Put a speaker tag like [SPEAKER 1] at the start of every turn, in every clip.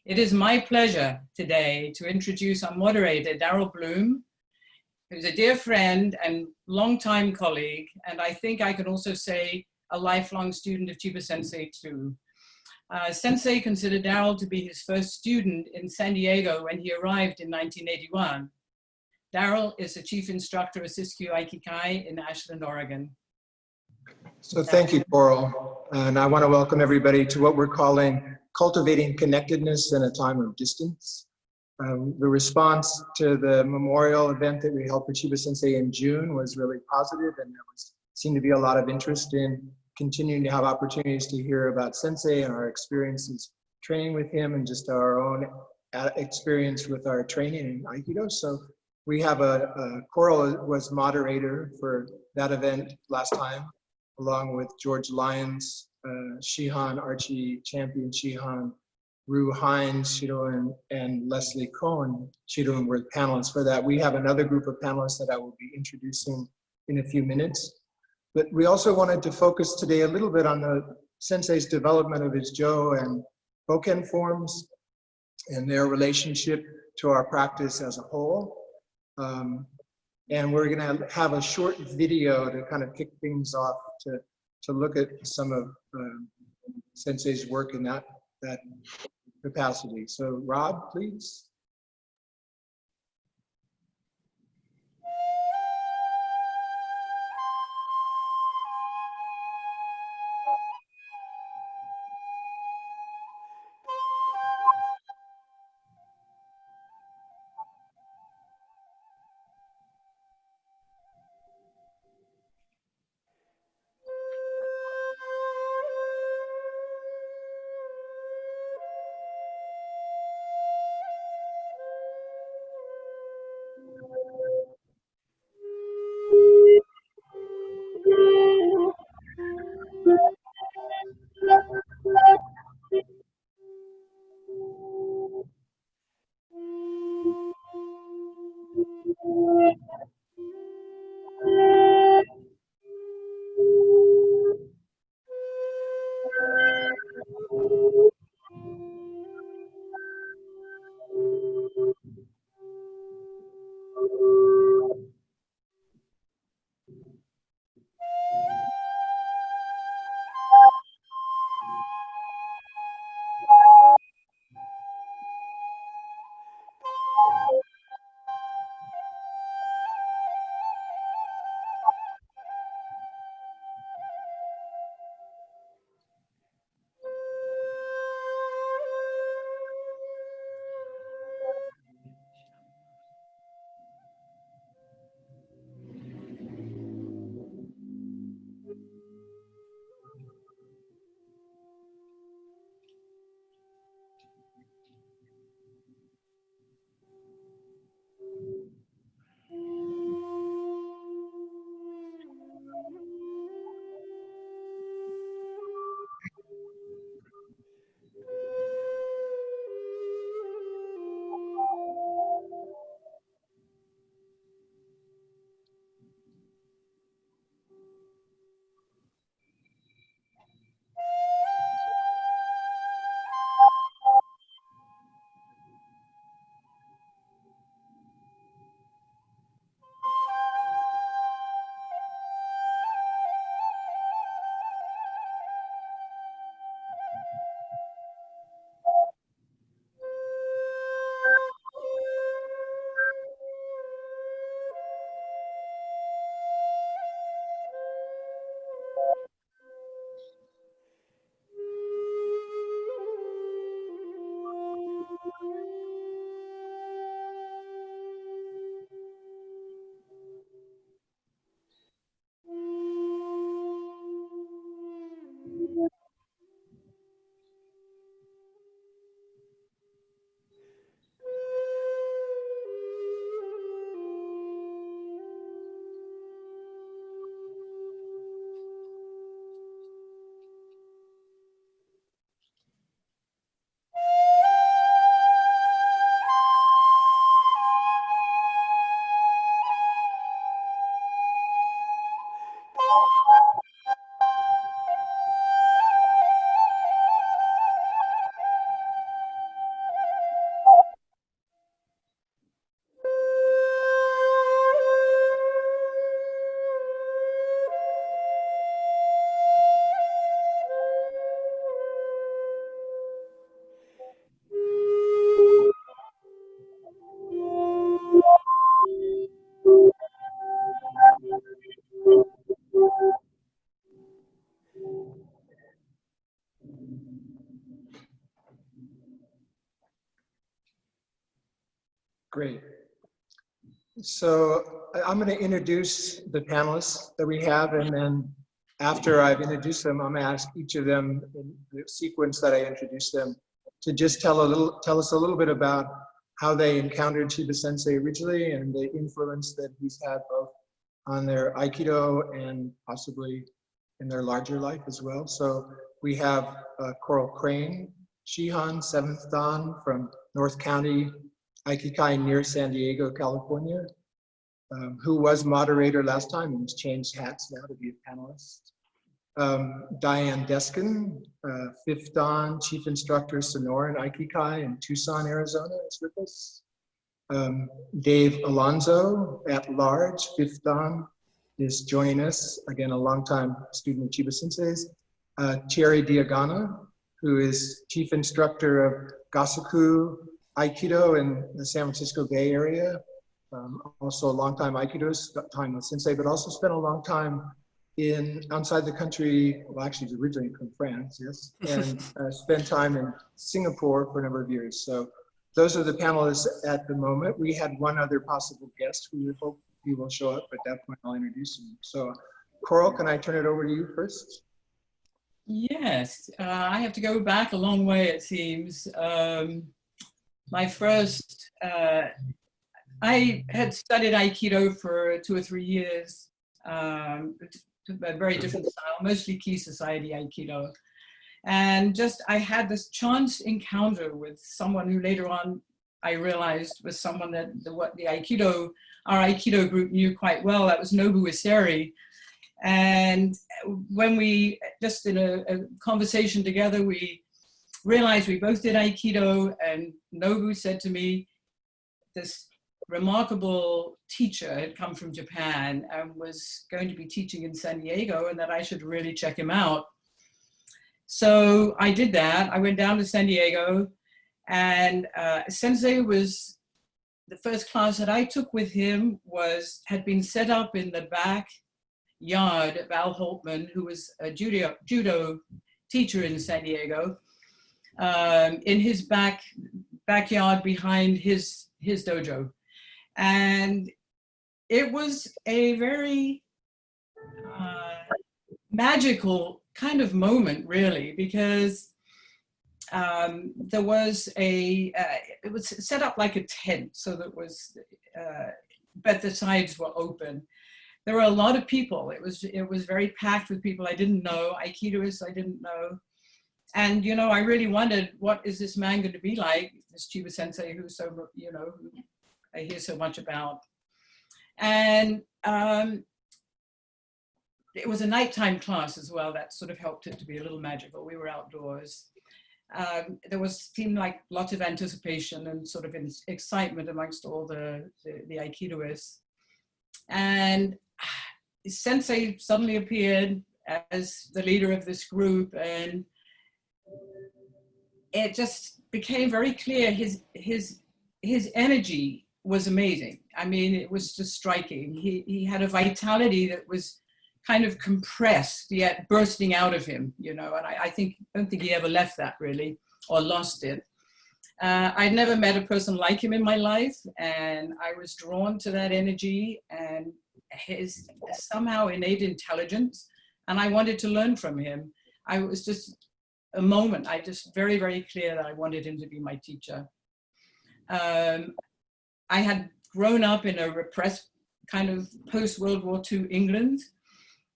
[SPEAKER 1] It is my pleasure today to introduce our moderator, Darrell Bluhm, who's a dear friend and longtime colleague, and I think I can also say a lifelong student of Chiba Sensei too. Sensei considered Darrell to be his first student in San Diego when he arrived in 1981. Darrell is the chief instructor of Siskiyou Aikikai in Ashland, Oregon.
[SPEAKER 2] So thank you, Coryl. And I want to welcome everybody to what we're calling Cultivating Connectedness in a Time of Distance. The response to the memorial event that we held for Chiba Sensei in June was really positive, and there seemed to be a lot of interest in continuing to have opportunities to hear about Sensei and our experiences training with him and just our own experience with our training in Aikido. So we have Coryl was moderator for that event last time, along with George Lyons, Shihan, Archie Champion Shihan, Rue Hines, Shidoin, and Leslie Cohen. Shidoin were panelists for that. We have another group of panelists that I will be introducing in a few minutes. But we also wanted to focus today a little bit on the Sensei's development of his Jo and Boken forms and their relationship to our practice as a whole. And we're going to have a short video to kind of kick things off to look at some of Sensei's work in that capacity. So Rob, please. Great. So I'm going to introduce the panelists that we have, and then after I've introduced them, I'm going to ask each of them in the sequence that I introduced them to just tell us a little bit about how they encountered Shiba Sensei originally and the influence that he's had both on their Aikido and possibly in their larger life as well. So we have Coryl Crane, Shihan, 7th Dan from North County, Aikikai near San Diego, California, who was moderator last time and has changed hats now to be a panelist. Diane Deskin, 5th Dan, Chief Instructor, Sonoran Aikikai in Tucson, Arizona, is with us. Dave Alonzo, at large, 5th Dan, is joining us. Again, a longtime student of Shiba Sensei's. Thierry Diagana, who is Chief Instructor of Gasaku Aikido in the San Francisco Bay Area. Also a longtime Aikido time with Sensei, but also spent a long time outside the country. Well, actually, he's originally from France, yes, and spent time in Singapore for a number of years. So those are the panelists at the moment. We had one other possible guest who we hope he will show up. At that point, I'll introduce him. So, Coryl, can I turn it over to you first?
[SPEAKER 1] Yes, I have to go back a long way, it seems. My first, I had studied Aikido for 2 or 3 years, a very different style, mostly Key Society Aikido. And just, I had this chance encounter with someone who later on I realized was someone that our Aikido group knew quite well. That was Nobu Iseri. And when we, just in a conversation together, we realized we both did Aikido, and Nobu said to me, this remarkable teacher had come from Japan and was going to be teaching in San Diego, and that I should really check him out. So I did that. I went down to San Diego, and Sensei was, the first class that I took with him had been set up in the backyard of Al Holtman, who was a judo teacher in San Diego, in his backyard behind his dojo. And it was a very magical kind of moment, really, because there was it was set up like a tent, so that was, but the sides were open. There were a lot of people. It was very packed with people I didn't know, Aikidoists I didn't know. And, you know, I really wondered, what is this man going to be like, this Shiba Sensei who's so, you know, who I hear so much about. And it was a nighttime class as well. That sort of helped it to be a little magical. We were outdoors. There seemed like lots of anticipation and sort of excitement amongst all the Aikidoists. And Sensei suddenly appeared as the leader of this group, and it just became very clear his energy was amazing. I mean, it was just striking. He had a vitality that was kind of compressed yet bursting out of him, you know, and I don't think he ever left that really, or lost it. I'd never met a person like him in my life, and I was drawn to that energy and his somehow innate intelligence, and I wanted to learn from him. I was just a moment, I just very, very clear that I wanted him to be my teacher. I had grown up in a repressed kind of post-World War II England,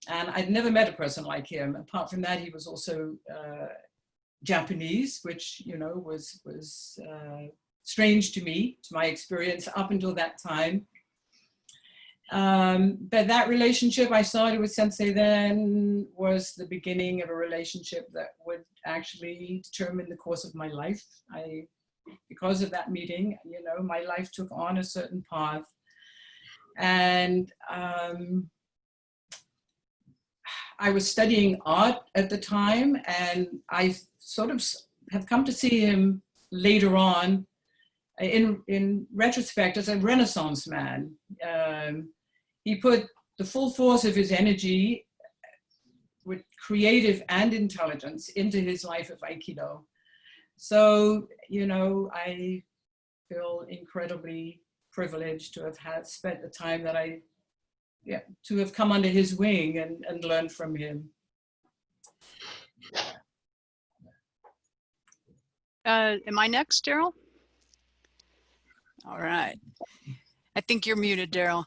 [SPEAKER 1] and I'd never met a person like him. Apart from that, he was also Japanese, which, you know, was strange to me, to my experience up until that time. But that relationship I started with Sensei then was the beginning of a relationship that would actually determine the course of my life. Because of that meeting, you know, my life took on a certain path. And I was studying art at the time, and I sort of have come to see him later on in retrospect as a Renaissance man. He put the full force of his energy with creative and intelligence into his life of Aikido. So, you know, I feel incredibly privileged to have spent the time that to have come under his wing and learned from him.
[SPEAKER 3] Am I next, Darrell? All right. I think you're muted, Darrell.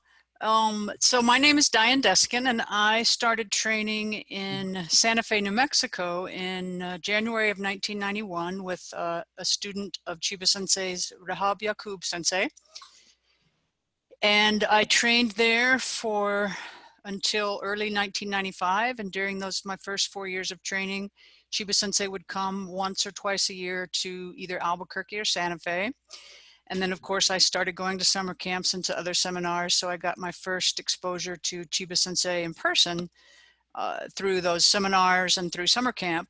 [SPEAKER 3] So my name is Diane Deskin, and I started training in Santa Fe, New Mexico in January of 1991 with a student of Chiba Sensei's Rahab Yakub Sensei. And I trained there for until early 1995. And during my first 4 years of training, Chiba Sensei would come once or twice a year to either Albuquerque or Santa Fe. And then, of course, I started going to summer camps and to other seminars. So I got my first exposure to Chiba Sensei in person through those seminars and through summer camp.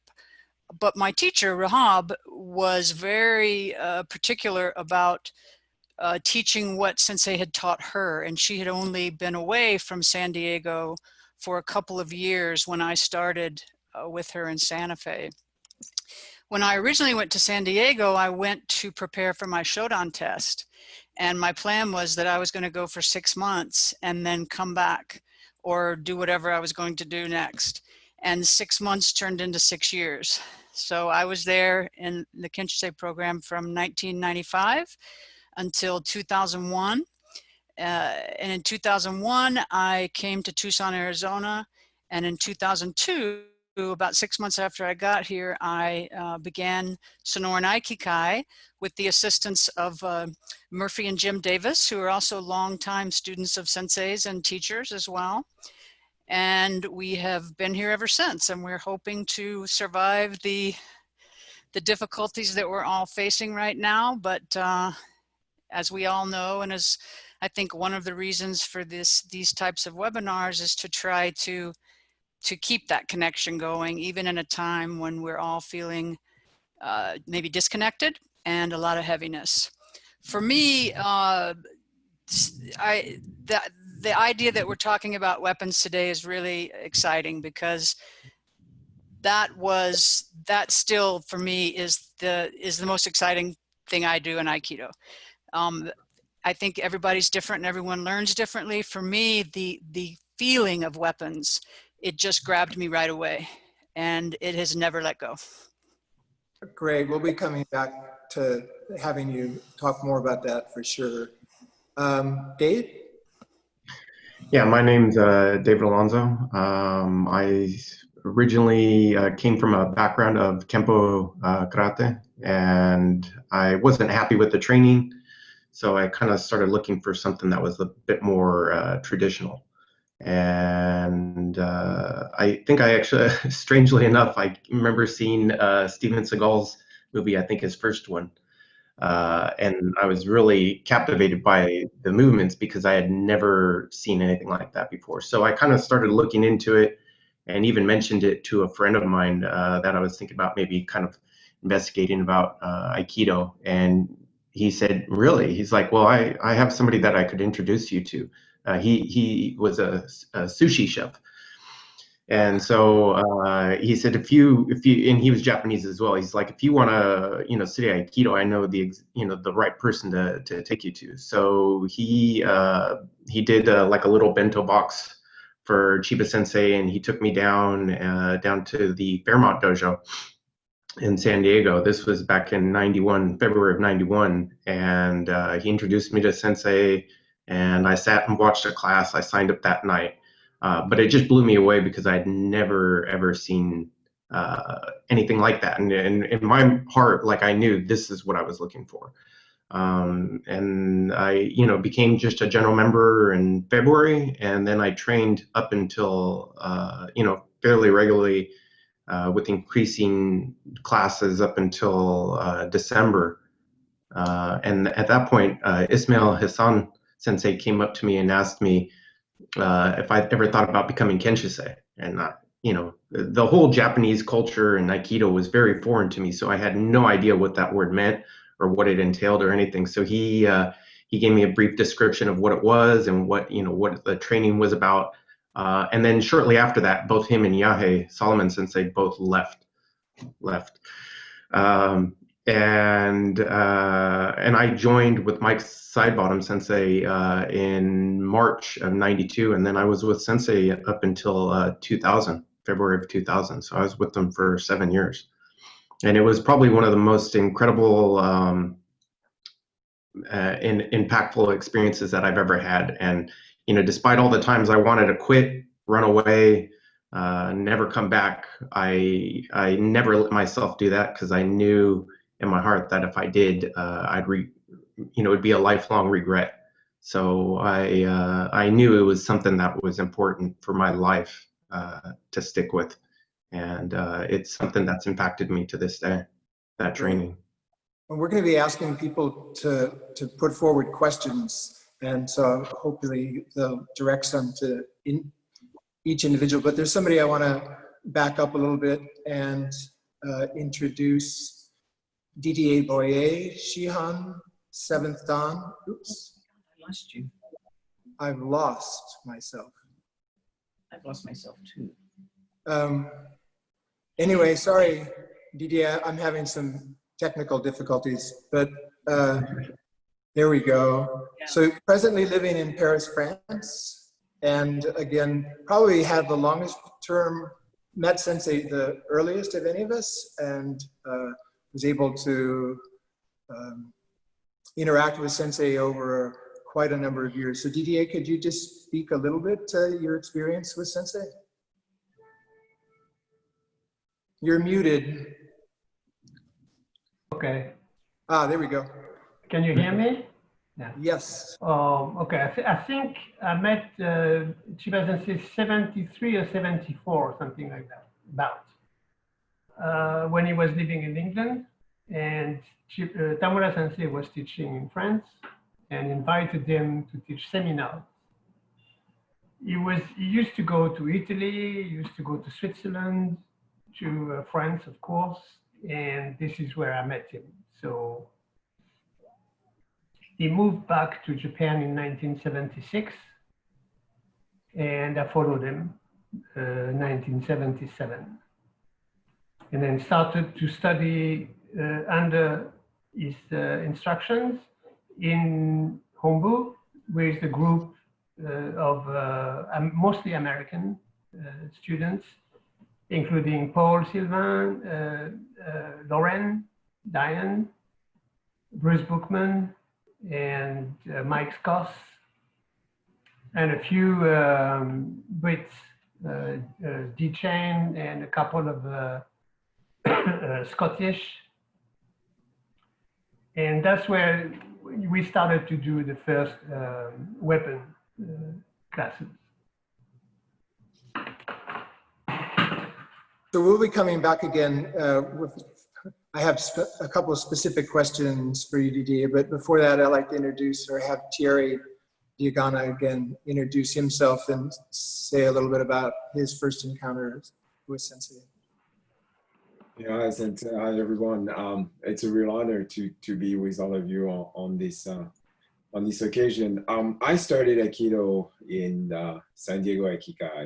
[SPEAKER 3] But my teacher, Rahab, was very particular about teaching what Sensei had taught her. And she had only been away from San Diego for a couple of years when I started with her in Santa Fe. When I originally went to San Diego, I went to prepare for my Shodan test. And my plan was that I was going to go for 6 months and then come back or do whatever I was going to do next. And 6 months turned into 6 years. So I was there in the Kensei program from 1995 until 2001. And in 2001, I came to Tucson, Arizona. And in 2002, about 6 months after I got here, I began Sonoran Aikikai with the assistance of Murphy and Jim Davis, who are also longtime students of senseis and teachers as well. And we have been here ever since, and we're hoping to survive the difficulties that we're all facing right now. But as we all know, and as I think one of the reasons for these types of webinars is to try to keep that connection going, even in a time when we're all feeling maybe disconnected and a lot of heaviness. For me, the idea that we're talking about weapons today is really exciting, because that still for me is the most exciting thing I do in Aikido. I think everybody's different and everyone learns differently. For me, the feeling of weapons, it just grabbed me right away, and it has never let go.
[SPEAKER 2] Great. We'll be coming back to having you talk more about that for sure. Dave?
[SPEAKER 4] Yeah, my name's David Alonzo. I originally came from a background of Kempo Karate, and I wasn't happy with the training. So I kind of started looking for something that was a bit more traditional. And I think I actually, strangely enough, I remember seeing Steven Seagal's movie, I think his first one. And I was really captivated by the movements because I had never seen anything like that before. So I kind of started looking into it and even mentioned it to a friend of mine that I was thinking about maybe kind of investigating about Aikido. And he said, really? He's like, well, I have somebody that I could introduce you to. He was a sushi chef. And so he said, if you, and he was Japanese as well. He's like, if you want to, study Aikido, I know the right person to take you to. So he did like a little bento box for Chiba Sensei, and he took me down to the Fairmont Dojo in San Diego. This was back in '91, February of '91, and he introduced me to Sensei, and I sat and watched a class. I signed up that night. But it just blew me away because I'd never, ever seen anything like that. And in my heart, like, I knew this is what I was looking for. And I, became just a general member in February. And then I trained up until, fairly regularly with increasing classes up until December. And at that point, Ismail Hassan Sensei came up to me and asked me if I'd ever thought about becoming Kenshisei. And the whole Japanese culture and Aikido was very foreign to me, so I had no idea what that word meant or what it entailed or anything. So he gave me a brief description of what it was and what the training was about. And then shortly after that, both him and Yahei Solomon Sensei both left. and I joined with Mike Sidebottom Sensei in March of '92, and then I was with Sensei up until 2000, February of 2000. So I was with them for 7 years, and it was probably one of the most incredible, impactful experiences that I've ever had. And despite all the times I wanted to quit, run away, never come back, I never let myself do that, because I knew in my heart that if I did, it'd be a lifelong regret. So I knew it was something that was important for my life to stick with, and it's something that's impacted me to this day. That training.
[SPEAKER 2] Well, we're going to be asking people to put forward questions, and so hopefully they'll direct some to each individual. But there's somebody I want to back up a little bit and introduce. Didier, Boyet, Shihan, 7th Dan. Oops.
[SPEAKER 1] I lost you.
[SPEAKER 2] I've lost myself.
[SPEAKER 1] I've lost myself too.
[SPEAKER 2] Anyway, sorry, Didier, I'm having some technical difficulties, but there we go.
[SPEAKER 1] Yeah.
[SPEAKER 2] So presently living in Paris, France, and again, probably had the longest term, met Sensei the earliest of any of us, and was able to interact with Sensei over quite a number of years. So Didier, could you just speak a little bit to your experience with Sensei? You're muted.
[SPEAKER 5] Okay.
[SPEAKER 2] Ah, there we go.
[SPEAKER 5] Can you hear me? Yeah.
[SPEAKER 2] Yes.
[SPEAKER 5] Okay. I think I met Chiba Sensei 73 or 74, something like that, about. When he was living in England, and Tamura Sensei was teaching in France, and invited him to teach seminars. He used to go to Italy, he used to go to Switzerland, to France, of course, and this is where I met him. So he moved back to Japan in 1976, and I followed him 1977. And then started to study under his instructions in Hombu with a group of mostly American students, including Paul Sylvain, Lauren, Diane, Bruce Bookman, and Mike Scoss, and a few Brits, D-Chain, and a couple of Scottish. And that's where we started to do the first weapon classes.
[SPEAKER 2] So we'll be coming back again I have a couple of specific questions for you, Didier, but before that, I'd like to introduce or have Thierry Diagana again introduce himself and say a little bit about his first encounters with Sensei.
[SPEAKER 6] Yeah, hi everyone. It's a real honor to be with all of you on this occasion. I started Aikido in San Diego Aikikai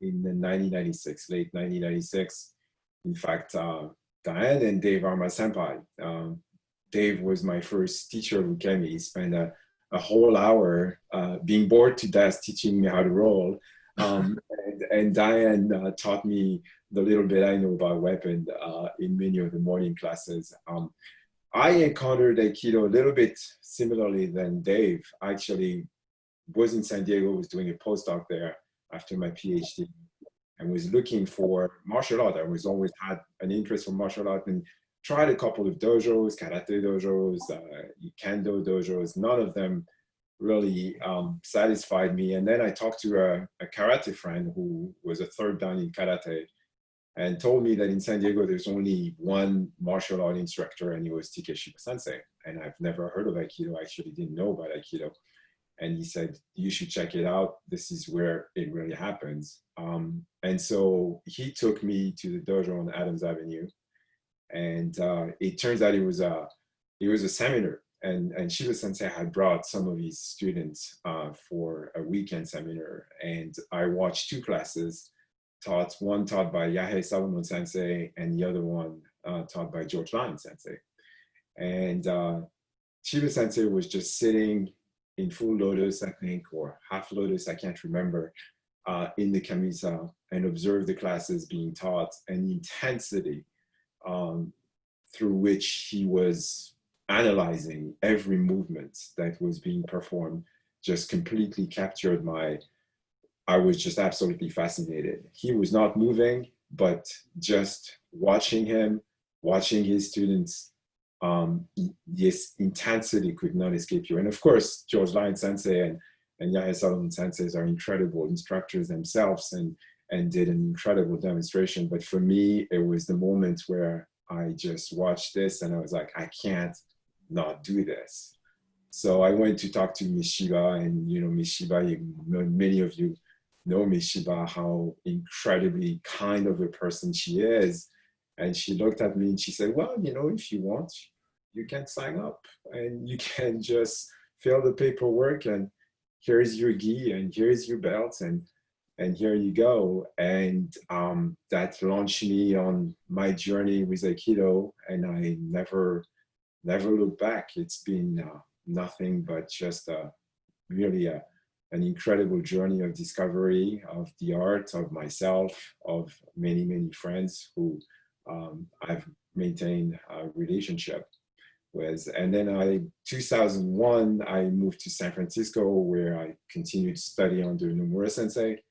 [SPEAKER 6] in 1996, late 1996. In fact, Diane and Dave are my senpai. Dave was my first teacher who came. He spent a whole hour being bored to death teaching me how to roll. And Diane taught me the little bit I know about weapon in many of the morning classes. I encountered Aikido a little bit similarly than Dave. I actually was in San Diego, was doing a postdoc there after my PhD, and was looking for martial art. I was always had an interest for martial art and tried a couple of dojos, karate dojos, kendo dojos. None of them really satisfied me. And then I talked to a karate friend who was a third dan in karate and told me that in San Diego, there's only one martial art instructor, and he was Takeshi Sensei. And I've never heard of Aikido. I actually didn't know about Aikido. And he said, you should check it out. This is where it really happens. And so he took me to the dojo on Adams Avenue. And it turns out it was a seminar. And Shiba Sensei had brought some of his students for a weekend seminar. And I watched two classes, one taught by Yahei Salomon Sensei, and the other one taught by George Lyon Sensei. And Chiba Sensei was just sitting in full lotus, I think, or half lotus, I can't remember, in the Kamisa, and observed the classes being taught, and the intensity through which he was analyzing every movement that was being performed just completely captured I was just absolutely fascinated. He was not moving, but just watching him, watching his students, this intensity could not escape you. And of course, George Lyon Sensei and Yahya Solomon Senseis are incredible instructors themselves and did an incredible demonstration. But for me, it was the moment where I just watched this and I was like, I can't not do this. So I went to talk to Miss Shiba, and Miss Shiba, many of you know Miss Shiba, how incredibly kind of a person she is. And she looked at me and she said, well, if you want, you can sign up and you can just fill the paperwork, and here's your gi and here's your belt, and here you go. And that launched me on my journey with Aikido, and I never looked back. It's been nothing but just really an incredible journey of discovery of the art, of myself, of many, many friends who I've maintained a relationship with. And then 2001, I moved to San Francisco, where I continued to study under Nomura Sensei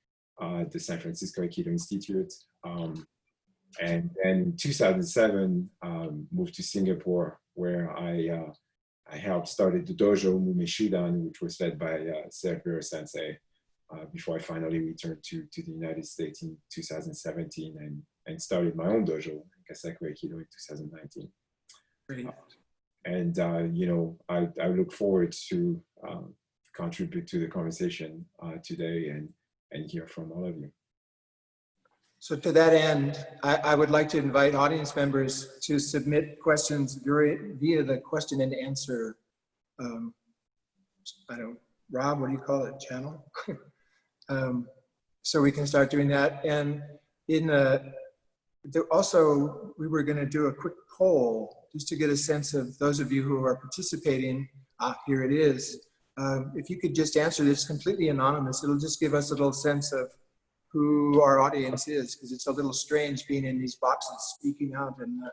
[SPEAKER 6] at the San Francisco Aikido Institute. And then in 2007, moved to Singapore, where I helped started the dojo Mume Shidan, which was led by Sergio Sensei, before I finally returned to the United States in 2017 and started my own dojo, Kasaku Aikido, in 2019.
[SPEAKER 2] Great.
[SPEAKER 6] I look forward to contribute to the conversation today and hear from all of you.
[SPEAKER 2] So to that end, I would like to invite audience members to submit questions via the question and answer, Rob, what do you call it, channel? So we can start doing that. And also, we were gonna do a quick poll just to get a sense of those of you who are participating. Here it is. If you could just answer this completely anonymous, it'll just give us a little sense of who our audience is, because it's a little strange being in these boxes, speaking out and not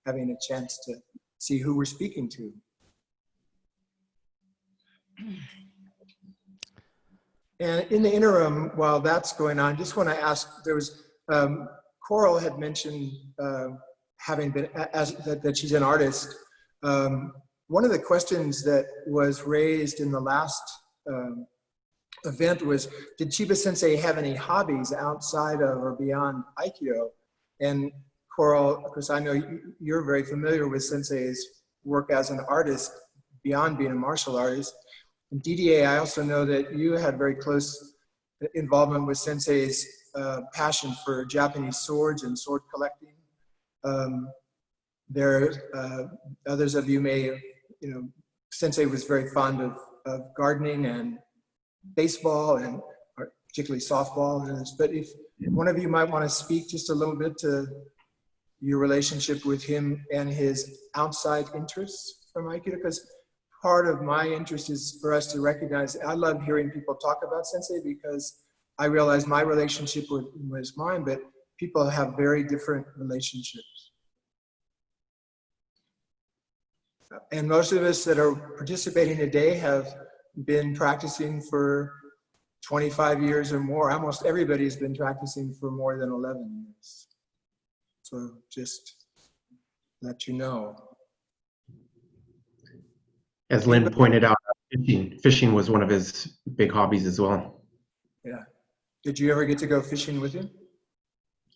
[SPEAKER 2] having a chance to see who we're speaking to. And in the interim, while that's going on, just want to ask, there was, Coryl had mentioned having been, that she's an artist. One of the questions that was raised in the last event was, did Chiba Sensei have any hobbies outside of or beyond Aikido? And Coryl, because I know you're very familiar with Sensei's work as an artist beyond being a martial artist. And Didier, I also know that you had very close involvement with Sensei's passion for Japanese swords and sword collecting. Others of you may have, Sensei was very fond of gardening and baseball, and particularly softball. But if one of you might want to speak just a little bit to your relationship with him and his outside interests from Aikido, because part of my interest is for us to recognize, I love hearing people talk about Sensei, because I realize my relationship with him was mine, but people have very different relationships. And most of us that are participating today have been practicing for 25 years or more. Almost everybody's been practicing for more than 11 years. So just let you know.
[SPEAKER 4] As Lynn pointed out, fishing was one of his big hobbies as well.
[SPEAKER 2] Yeah. Did you ever get to go fishing with him?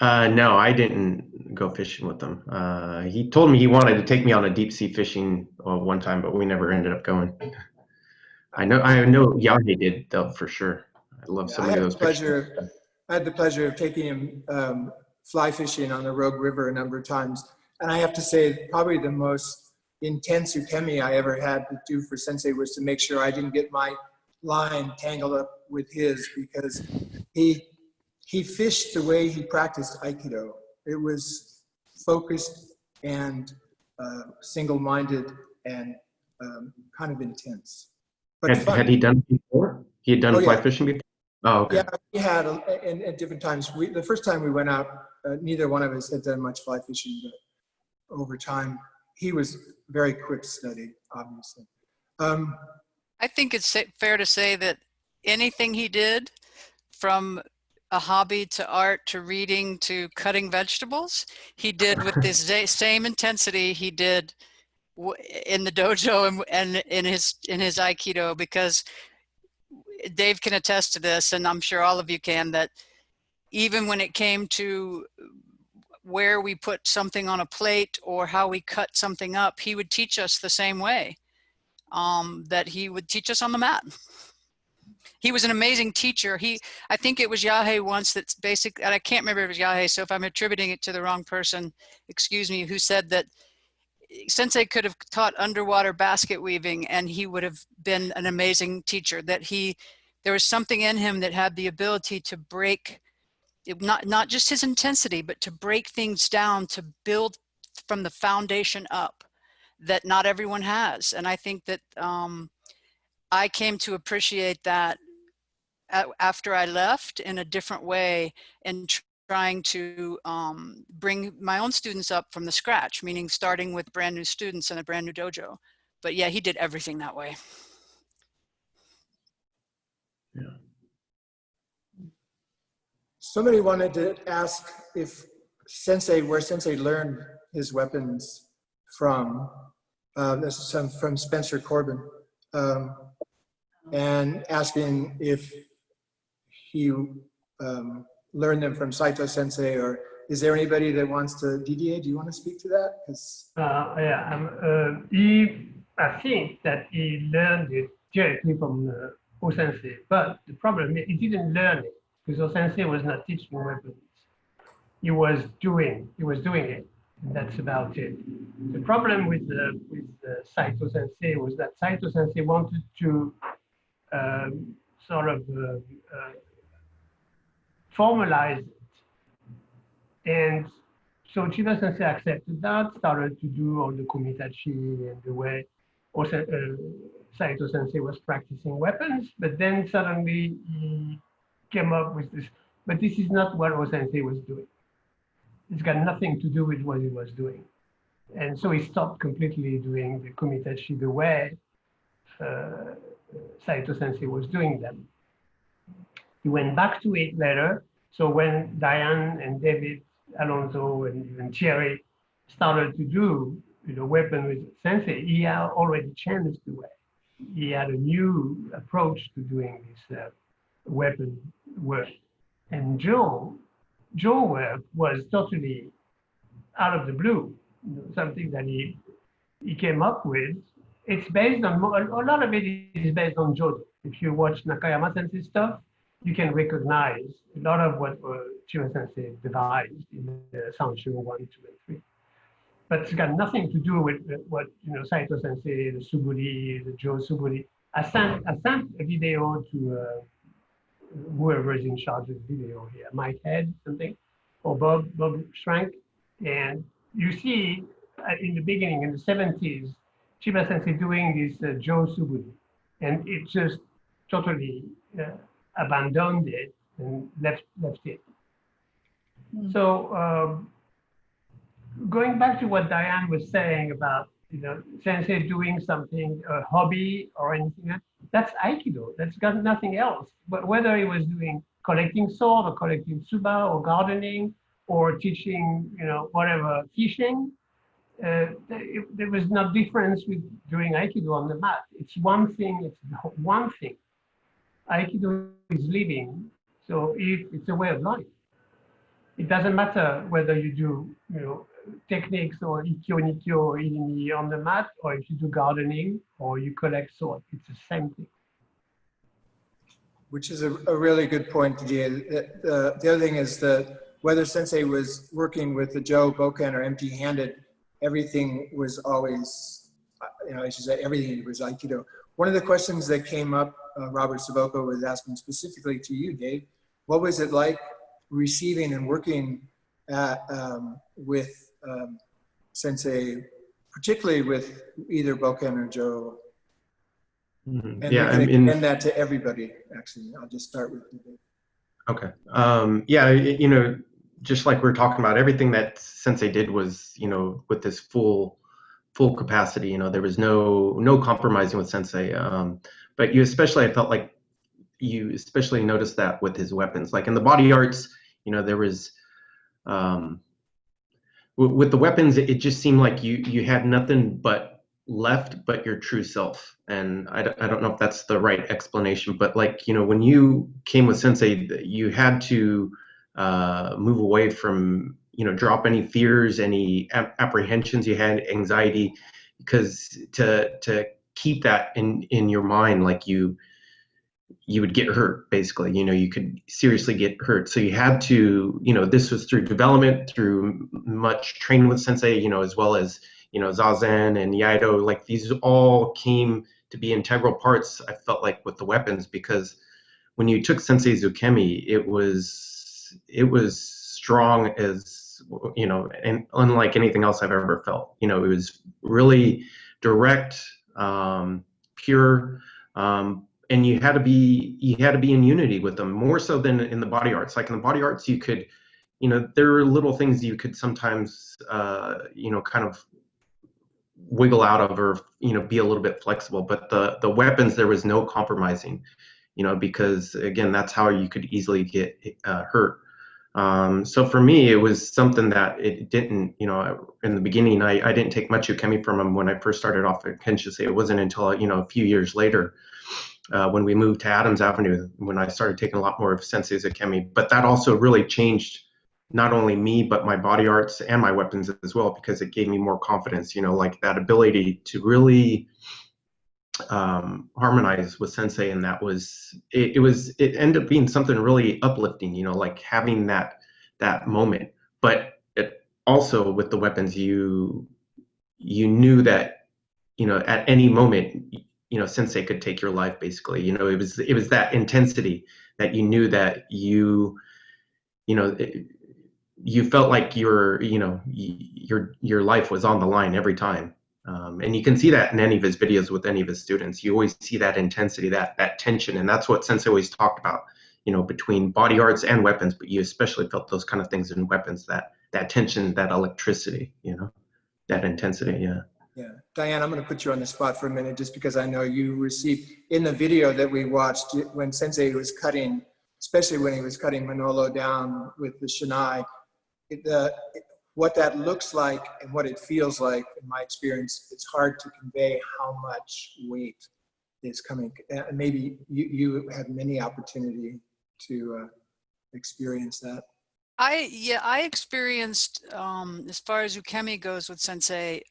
[SPEAKER 4] No, I didn't go fishing with him. He told me he wanted to take me on a deep sea fishing one time, but we never ended up going. I know Yahya did though, for sure. I love some of those pictures.
[SPEAKER 2] I had the pleasure of taking him fly fishing on the Rogue River a number of times. And I have to say, probably the most intense ukemi I ever had to do for Sensei was to make sure I didn't get my line tangled up with his, because he fished the way he practiced Aikido. It was focused and single-minded and kind of intense. But
[SPEAKER 4] had he done it before? He had done fly fishing before? Oh, okay.
[SPEAKER 2] Yeah, we had at different times. The first time we went out, neither one of us had done much fly fishing, but over time, he was very quick study, obviously.
[SPEAKER 3] I think it's fair to say that anything he did, from a hobby to art to reading to cutting vegetables, he did with this same intensity he did in the dojo and in his Aikido, because Dave can attest to this, and I'm sure all of you can, that even when it came to where we put something on a plate or how we cut something up, he would teach us the same way that he would teach us on the mat. He was an amazing teacher. I think it was Yahei once that's basic, and I can't remember if it was Yahei, so if I'm attributing it to the wrong person, excuse me, who said that Sensei could have taught underwater basket weaving and he would have been an amazing teacher, that there was something in him that had the ability to break, not just his intensity, but to break things down, to build from the foundation up, that not everyone has. And I think that I came to appreciate that after I left in a different way, and trying to bring my own students up from the scratch, meaning starting with brand new students in a brand new dojo. But yeah, he did everything that way.
[SPEAKER 4] Yeah.
[SPEAKER 2] Somebody wanted to ask if where Sensei learned his weapons from. This is from Spencer Corbin, and asking if he learned them from Saito Sensei, or is there anybody that wants to? Didier, do you want to speak to that?
[SPEAKER 5] I think that he learned it directly from O-Sensei, but the problem is he didn't learn it because O-Sensei was not teaching weapons. He was doing it, and that's about it. The problem with Saito Sensei was that Saito Sensei wanted to formalize it. And so Chiba Sensei accepted that, started to do all the kumitachi and the way Saito Sensei was practicing weapons, but then suddenly he came up with this, but this is not what O-Sensei was doing. It's got nothing to do with what he was doing. And so he stopped completely doing the kumitachi the way Saito Sensei was doing them. He went back to it later. So when Diane and David, Alonzo, and even Thierry started to do weapon with Sensei, he had already changed the way. He had a new approach to doing this weapon work. And Joe work was totally out of the blue, something that he came up with. It's based on, a lot of it is based on Jodo. If you watch Nakayama Sensei stuff, you can recognize a lot of what Chiba Sensei devised in the Sanshou 1, 2, and 3. But it's got nothing to do with what Saito Sensei, the Suburi, the Joe Suburi. I sent a video to whoever is in charge of the video here, Mike Head, something, or Bob Schrank. And you see in the beginning, in the 70s, Chiba Sensei doing this Joe Suburi. And it just totally abandoned it and left it. Mm-hmm. So going back to what Diane was saying about Sensei doing something, a hobby or anything else, that's Aikido. That's got nothing else. But whether he was doing collecting sword or collecting tsuba or gardening or teaching, whatever, fishing, there was no difference with doing Aikido on the mat. It's one thing. It's one thing. Aikido is living, so it's a way of life. It doesn't matter whether you do, techniques or ikkyo or inini on the mat, or if you do gardening or you collect sword. It's the same thing.
[SPEAKER 2] Which is a really good point, Didier. The other thing is that whether Sensei was working with the Joe, Bokken, or empty-handed, everything was always, as you said, everything was Aikido. One of the questions that came up, Robert Savoko was asking specifically to you, Dave, what was it like receiving and working with Sensei particularly with either Boken or Joe.
[SPEAKER 4] Mhm.
[SPEAKER 2] And
[SPEAKER 4] Yeah,
[SPEAKER 2] we
[SPEAKER 4] I
[SPEAKER 2] can
[SPEAKER 4] mean,
[SPEAKER 2] extend that to everybody, actually. I'll just start with you.
[SPEAKER 4] okay. Yeah, you know, just like we we're talking about, everything that Sensei did was, you know, with this full capacity. You know, there was no compromising with Sensei. But you especially, I felt like you especially noticed that with his weapons, like in the body arts. You know, there was with the weapons, it just seemed like you had nothing left but your true self. And I don't know if that's the right explanation, but like, you know, when you came with Sensei, you had to move away from, you know, drop any fears, any apprehensions you had, anxiety, because to keep that in your mind, like you would get hurt, basically. You know, you could seriously get hurt. So you had to, you know, this was through development, through much training with Sensei, you know, as well as, you know, Zazen and Iaido. Like, these all came to be integral parts, I felt like, with the weapons, because when you took Sensei's Ukemi, it was strong as, you know, and unlike anything else I've ever felt. You know, it was really direct, pure, and you had to be in unity with them, more so than in the body arts. Like in the body arts, you could, you know, there are little things you could sometimes, you know, kind of wiggle out of, or, you know, be a little bit flexible. But the weapons, there was no compromising, you know, because again, that's how you could easily get hurt. So for me, it was something that it didn't, you know, in the beginning, I didn't take much Ukemi from him when I first started off at Kenshusei. It wasn't until, you know, a few years later, when we moved to Adams Avenue, when I started taking a lot more of Sensei's Ukemi. But that also really changed not only me, but my body arts and my weapons as well, because it gave me more confidence, you know, like that ability to really harmonize with Sensei. And that was, it ended up being something really uplifting, you know, like having that moment. But it also, with the weapons, you knew that, you know, at any moment, you know, Sensei could take your life, basically. You know, it was that intensity that you knew that you know, you felt like you know, your life was on the line every time. And you can see that in any of his videos with any of his students. You always see that intensity, that tension, and that's what Sensei always talked about, you know, between body arts and weapons. But you especially felt those kind of things in weapons, that tension, that electricity, you know, that intensity. Yeah.
[SPEAKER 2] Yeah, Diane, I'm going to put you on the spot for a minute, just because I know you received, in the video that we watched, when Sensei was cutting, especially when he was cutting Manolo down with the Shinai, what that looks like and what it feels like, in my experience, it's hard to convey how much weight is coming. Maybe you had many opportunity to experience that.
[SPEAKER 3] I experienced, as far as Ukemi goes with Sensei,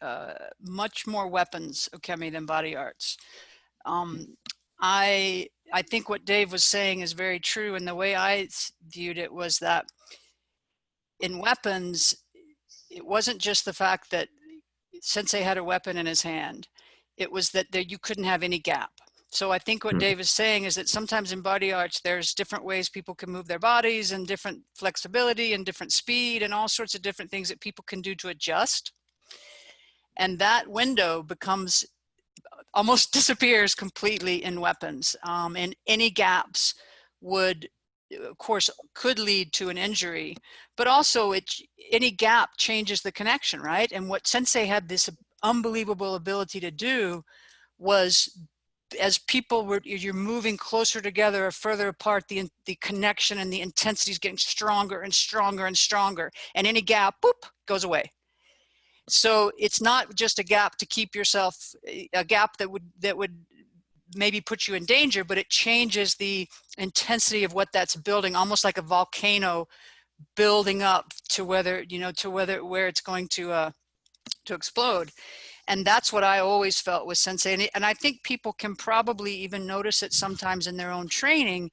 [SPEAKER 3] much more weapons Ukemi than body arts. I think what Dave was saying is very true, and the way I viewed it was that in weapons, it wasn't just the fact that Sensei had a weapon in his hand. It was that you couldn't have any gap. So I think what Dave is saying is that sometimes in body arts, there's different ways people can move their bodies, and different flexibility and different speed and all sorts of different things that people can do to adjust. And that window becomes, almost disappears completely in weapons. And any gaps would, of course, could lead to an injury, but also any gap changes the connection, right? And what Sensei had this unbelievable ability to do was, as people were, you're moving closer together or further apart, the connection and the intensity is getting stronger and stronger and stronger, and any gap, boop, goes away. So it's not just a gap to keep yourself, a gap that would maybe put you in danger, but it changes the intensity of what that's building, almost like a volcano building up to where it's going to explode. And that's what I always felt with Sensei. And I think people can probably even notice it sometimes in their own training.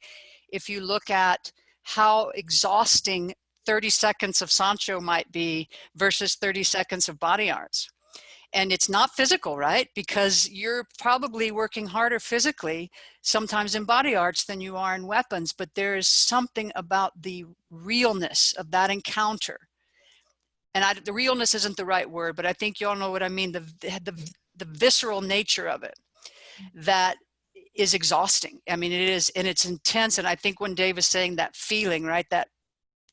[SPEAKER 3] If you look at how exhausting 30 seconds of Sancho might be versus 30 seconds of body arts. And it's not physical, right? Because you're probably working harder physically sometimes in body arts than you are in weapons, but there is something about the realness of that encounter and the realness isn't the right word, but I think you all know what I mean, the visceral nature of it, that is exhausting. I mean, it is, and it's intense. And I think when Dave is saying that feeling, right, that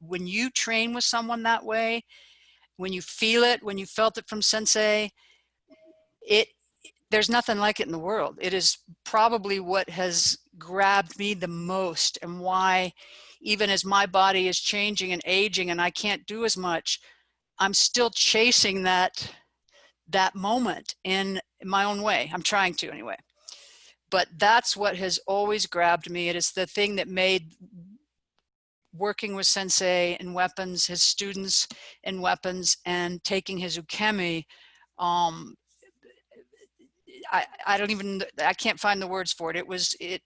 [SPEAKER 3] when you train with someone that way, when you feel it, when you felt it from Sensei, there's nothing like it in the world. It is probably what has grabbed me the most, and why, even as my body is changing and aging and I can't do as much, I'm still chasing that moment in my own way. I'm trying to anyway. But that's what has always grabbed me. It is the thing that made working with Sensei in weapons, his students in weapons, and taking his ukemi, I can't find the words for it.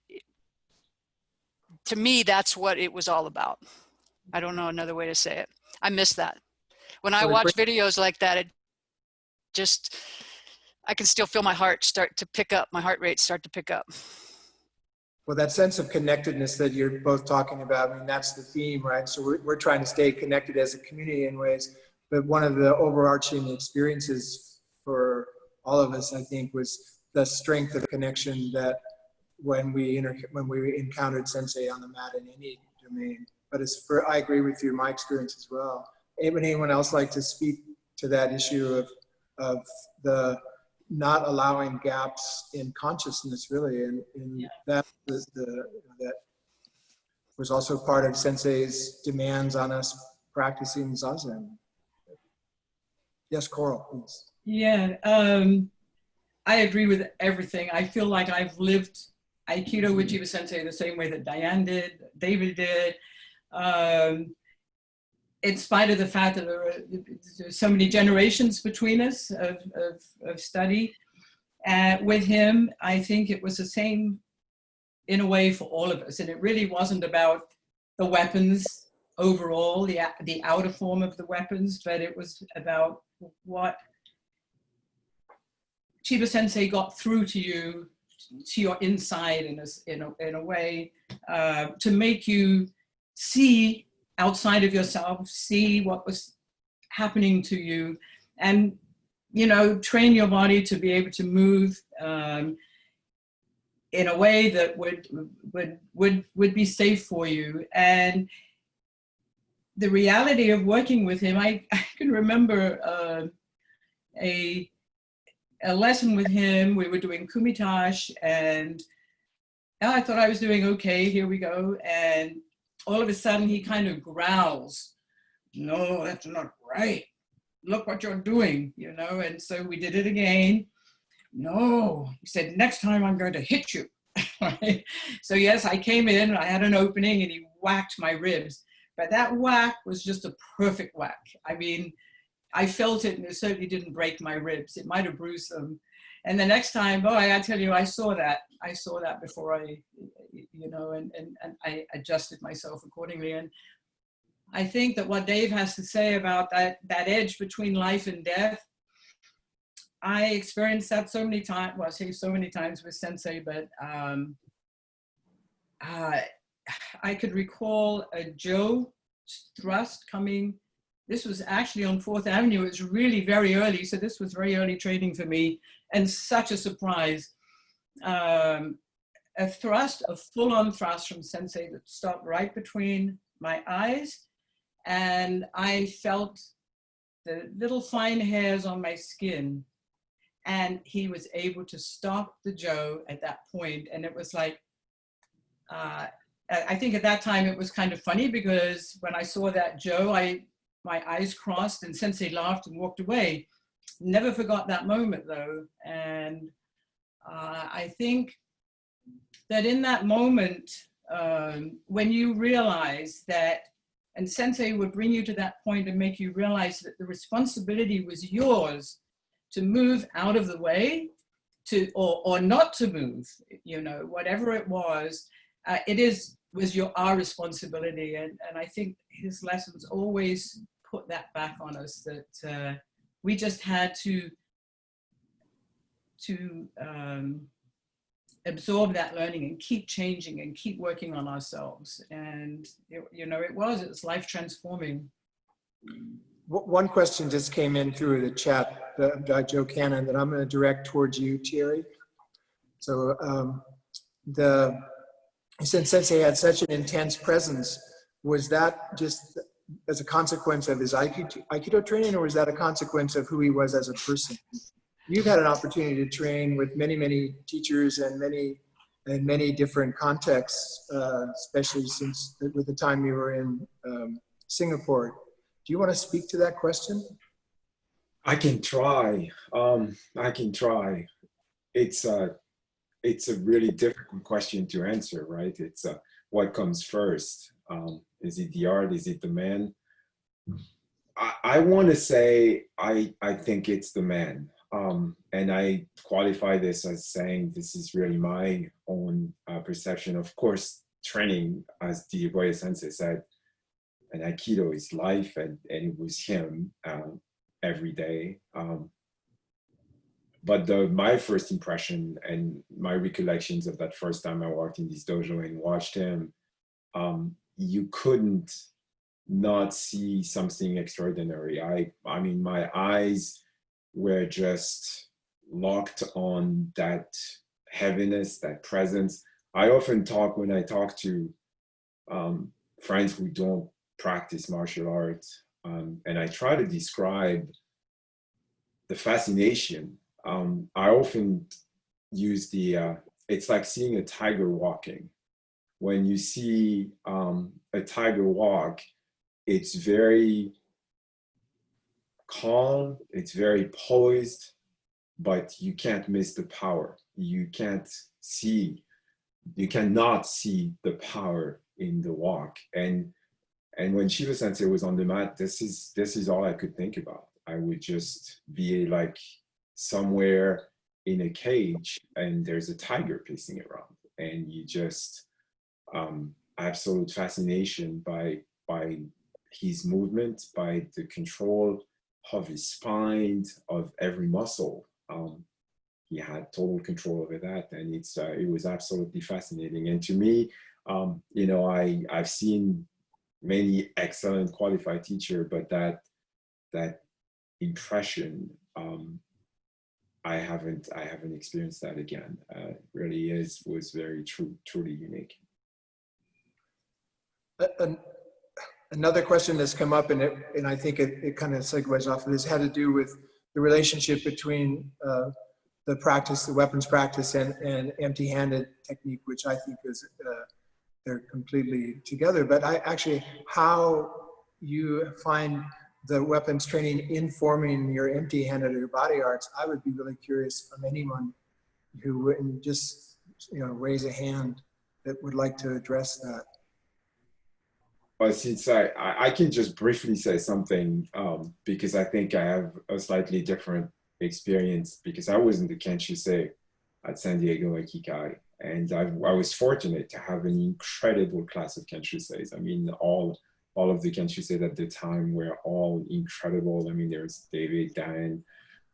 [SPEAKER 3] To me, that's what it was all about. I don't know another way to say it. I miss that. When I watch videos like that, I can still feel my heart start to pick up, my heart rate start to pick up.
[SPEAKER 2] Well, that sense of connectedness that you're both talking about, I mean, that's the theme, right? So we're trying to stay connected as a community in ways, but one of the overarching experiences for all of us, I think, was the strength of connection that when we encountered Sensei on the mat in any domain. But I agree with you, my experience as well. Would anyone else like to speak to that issue of the not allowing gaps in consciousness, really, and that was also part of Sensei's demands on us practicing Zazen. Yes, Coryl, please.
[SPEAKER 1] Yeah, I agree with everything. I feel like I've lived Aikido with Chiba Sensei the same way that Diane did, David did. In spite of the fact that there are so many generations between us of study with him, I think it was the same in a way for all of us. And it really wasn't about the weapons overall, the outer form of the weapons, but it was about what Chiba Sensei got through to you, to your inside in a way, to make you see outside of yourself, see what was happening to you, and train your body to be able to move in a way that would be safe for you. And the reality of working with him, I can remember a lesson with him. We were doing kumitash, and I thought I was doing okay, here we go. And all of a sudden he kind of growls, "No, that's not right. Look what you're doing," and so we did it again. "No," he said, "next time I'm going to hit you." Right? So yes, I came in, I had an opening, and he whacked my ribs. But that whack was just a perfect whack. I mean, I felt it, and it certainly didn't break my ribs. It might have bruised them. And the next time, I tell you, I saw that before and I adjusted myself accordingly. And I think that what Dave has to say about that edge between life and death, I experienced that so many times. Well, I say so many times with Sensei, but I could recall a Joe thrust coming. This was actually on 4th Avenue. It was really very early. So this was very early training for me, and such a surprise. A thrust, a full-on thrust from Sensei that stopped right between my eyes, and I felt the little fine hairs on my skin, and he was able to stop the Joe at that point. And it was like, I think at that time it was kind of funny, because when I saw that Joe, my eyes crossed, and Sensei laughed and walked away. Never forgot that moment though. And I think that in that moment, when you realize that, and Sensei would bring you to that point and make you realize that the responsibility was yours to move out of the way, or not to move, whatever it was, was our responsibility. And I think his lessons always put that back on us, that we just had to absorb that learning and keep changing and keep working on ourselves. And it was life transforming.
[SPEAKER 2] One question just came in through the chat by Joe Cannon that I'm going to direct towards you, Thierry. So since Sensei had such an intense presence, was that just as a consequence of his Aikido training, or was that a consequence of who he was as a person? You've had an opportunity to train with many, many teachers and many different contexts, especially since with the time you were in Singapore. Do you want to speak to that question?
[SPEAKER 6] I can try. I can try. It's a really difficult question to answer, right? It's what comes first? Is it the art? Is it the man? I want to say I think it's the man. And I qualify this as saying this is really my own perception. Of course, training, as Didier Sensei said, and Aikido is life, and it was him every day. But my first impression and my recollections of that first time I walked in this dojo and watched him, you couldn't not see something extraordinary. I mean, my eyes were just locked on that heaviness, that presence. I often talk, when I talk to friends who don't practice martial arts, and I try to describe the fascination. I often use it's like seeing a tiger walking. When you see a tiger walk, it's very calm, it's very poised, but you can't miss the power. You cannot see the power in the walk. And when Shido Sensei was on the mat, this is all I could think about. I would just be like somewhere in a cage and there's a tiger pacing around, and you just absolute fascination by his movement, by the control of his spine, of every muscle. He had total control over that, and it was absolutely fascinating. And to me, you know, I've seen many excellent qualified teachers, but that impression, I haven't experienced that again. Really was very truly unique.
[SPEAKER 2] Another question that's come up, and I think it kind of segues off of this, had to do with the relationship between the practice, the weapons practice, and empty-handed technique, which I think is they're completely together. But how you find the weapons training informing your empty-handed or your body arts, I would be really curious from anyone who wouldn't just raise a hand that would like to address that.
[SPEAKER 6] Well, since I can just briefly say something, because I think I have a slightly different experience, because I was in the Kenshusei at San Diego Aikikai, and I was fortunate to have an incredible class of Kenshuseis. I mean, all of the Kenshusei at the time were all incredible. I mean, there's David, Diane,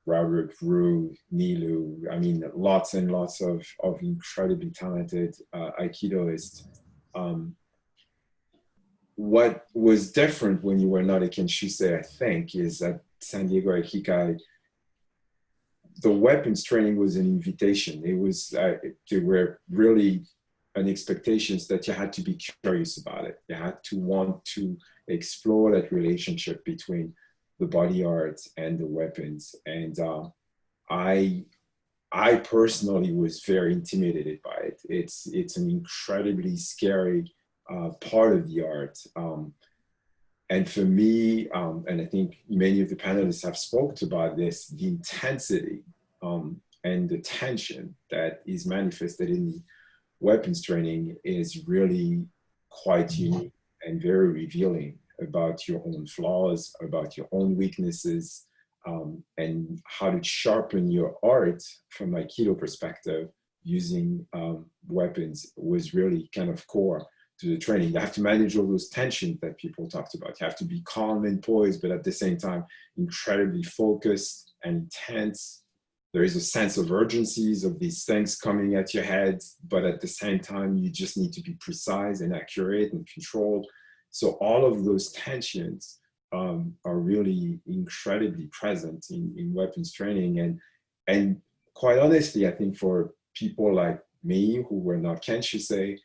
[SPEAKER 6] Robert, Rue, Nilu. I mean, lots and lots of incredibly talented Aikidoists. What was different when you were not a Kenshusei, I think, is that San Diego Aikikai, the weapons training was an invitation. It was, there were really an expectations that you had to be curious about it. You had to want to explore that relationship between the body arts and the weapons. And I personally was very intimidated by it. It's an incredibly scary part of the art. And for me, and I think many of the panelists have spoke about this, the intensity and the tension that is manifested in the weapons training is really quite unique and very revealing about your own flaws, about your own weaknesses, and how to sharpen your art from Aikido perspective using weapons was really kind of core to the training. You have to manage all those tensions that people talked about. You have to be calm and poised, but at the same time, incredibly focused and intense. There is a sense of urgencies of these things coming at your head, but at the same time, you just need to be precise and accurate and controlled. So all of those tensions are really incredibly present in weapons training. And quite honestly, I think for people like me who were not Kenshusei,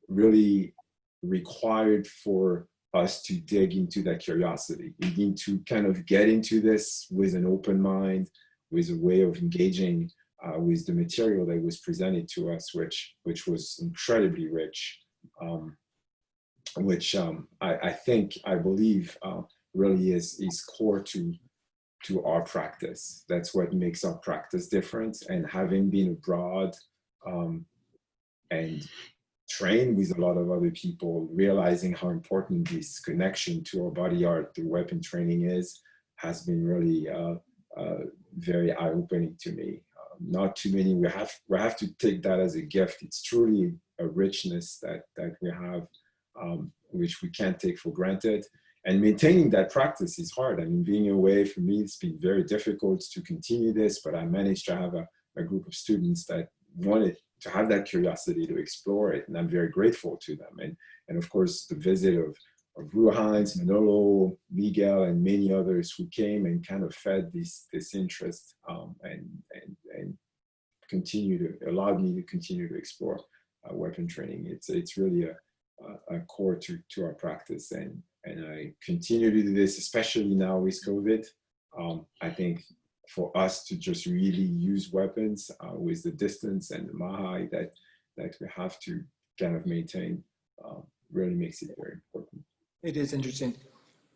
[SPEAKER 6] really required for us to dig into that curiosity. We need to kind of get into this with an open mind, with a way of engaging with the material that was presented to us, which was incredibly rich, which I believe really is core to our practice. That's what makes our practice different. And having been abroad and trained with a lot of other people, realizing how important this connection to our body art through weapon training is, has been really very eye-opening to me. Not too many, we have to take that as a gift. It's truly a richness that we have, which we can't take for granted. And maintaining that practice is hard. I mean, being away for me, it's been very difficult to continue this, but I managed to have a group of students that wanted to have that curiosity to explore it. And I'm very grateful to them. And of course, the visit of Ruhans, Manolo, Miguel, and many others who came and kind of fed this interest and allowed me to continue to explore weapon training. It's really a core to our practice, and I continue to do this, especially now with COVID. I think for us to just really use weapons with the distance and the mahai that we have to kind of maintain really makes it very important.
[SPEAKER 2] It is interesting.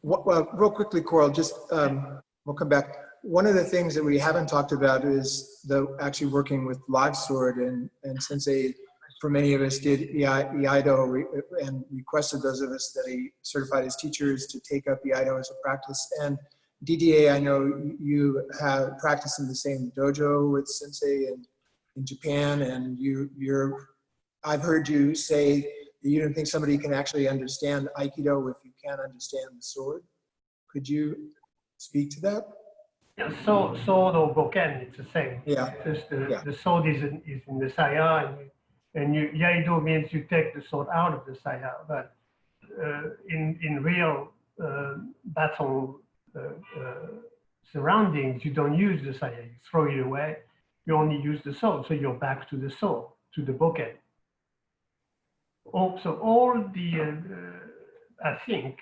[SPEAKER 2] Well, real quickly, Coryl, just we'll come back. One of the things that we haven't talked about is actually working with live sword, and Sensei, for many of us, did Iaido and requested those of us that he certified as teachers to take up Iaido as a practice. And Didier, I know you have practiced in the same dojo with Sensei in Japan, and I've heard you say that you don't think somebody can actually understand Aikido if you can't understand the sword. Could you speak to that?
[SPEAKER 5] Yeah, sword or boken, it's the same.
[SPEAKER 2] Yeah.
[SPEAKER 5] Just the sword is in the saya, and Iaido means you take the sword out of the saya. But in real battle surroundings, you don't use the saya. You throw it away. You only use the sword. So you're back to the sword, to the boken. So all the, I think,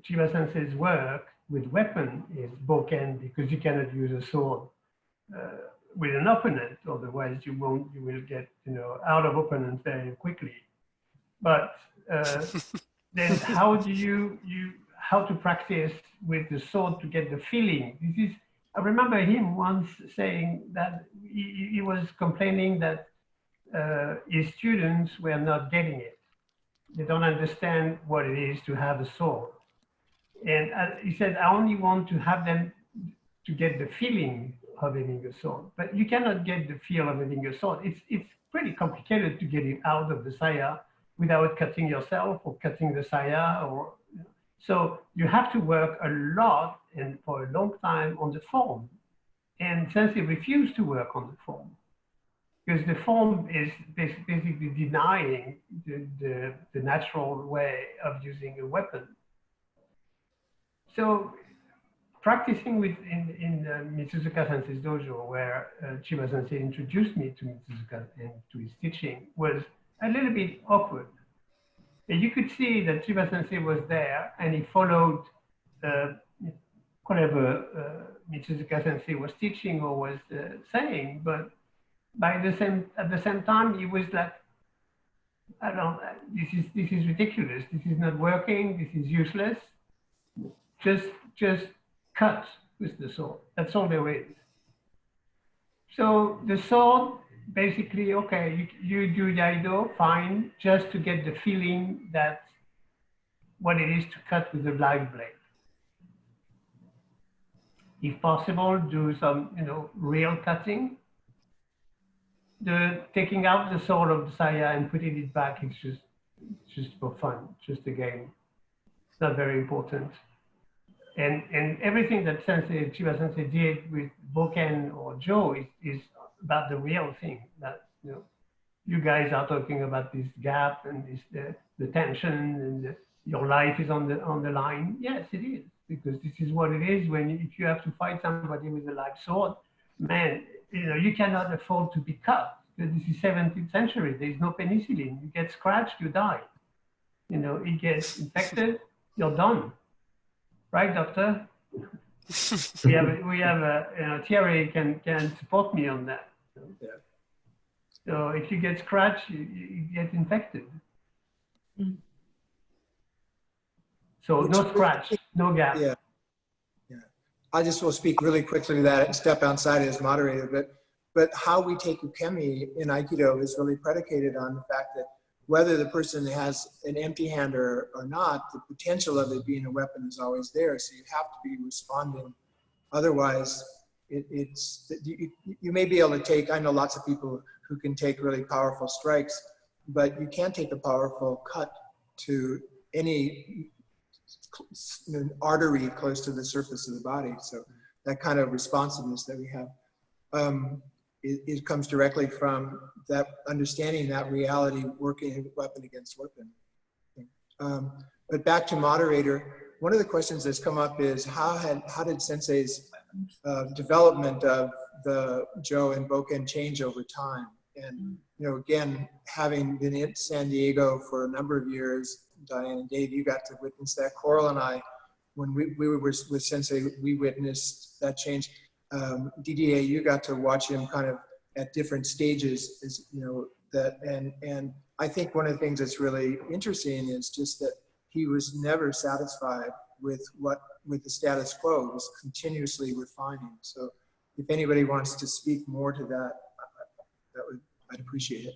[SPEAKER 5] Chiba Sensei's work with weapon is boken, because you cannot use a sword with an opponent, otherwise you will get out of opponent very quickly. But then how do how to practice with the sword to get the feeling? I remember him once saying that he was complaining that his students were not getting it. They don't understand what it is to have a sword. And he said, I only want to have them to get the feeling of having a sword. But you cannot get the feel of having a sword. It's pretty complicated to get it out of the saya without cutting yourself or cutting the saya. So you have to work a lot and for a long time on the form. And Sensei refused to work on the form, because the form is basically denying the natural way of using a weapon. So practicing in Mitsuzuka Sensei's dojo, where Chiba Sensei introduced me to Mitsuzuka and to his teaching, was a little bit awkward. And you could see that Chiba Sensei was there and he followed whatever Mitsuzuka Sensei was teaching or was saying, but at the same time, he was like, this is ridiculous. This is not working. This is useless. Just cut with the sword. That's all there is. So the sword, basically, okay, you do Iaido, fine, just to get the feeling that what it is to cut with a live blade. If possible, do some, real cutting. The taking out the sword of the saya and putting it back is just for fun, just a game. It's not very important. And everything that Chiba Sensei did with Boken or Jo is about the real thing. That you guys are talking about this gap and the tension and your life is on the line. Yes, it is, because this is what it is. If you have to fight somebody with a live sword, man, you cannot afford to be cut. Because this is 17th century. There is no penicillin. You get scratched, you die. It gets infected, you're done. Right, doctor? we have Thierry can support me on that.
[SPEAKER 2] Yeah.
[SPEAKER 5] So if you get scratched, you get infected. So no scratch, no gap.
[SPEAKER 2] Yeah. I just will speak really quickly to that and step outside as moderator, but how we take ukemi in Aikido is really predicated on the fact that whether the person has an empty hand or not, the potential of it being a weapon is always there. So you have to be responding. Otherwise, you may be able to take, I know lots of people who can take really powerful strikes, but you can't take a powerful cut to any artery close to the surface of the body. So that kind of responsiveness that we have, it comes directly from that understanding that reality working weapon against weapon. But back to moderator, one of the questions that's come up is how did Sensei's development of the Jo and Boken change over time? And again, having been in San Diego for a number of years, Diane and Dave, you got to witness that. Coryl and I, when we were with Sensei, we witnessed that change. Didier, you got to watch him kind of at different stages, and I think one of the things that's really interesting is just that he was never satisfied with the status quo. He was continuously refining. So if anybody wants to speak more to that, I'd appreciate it.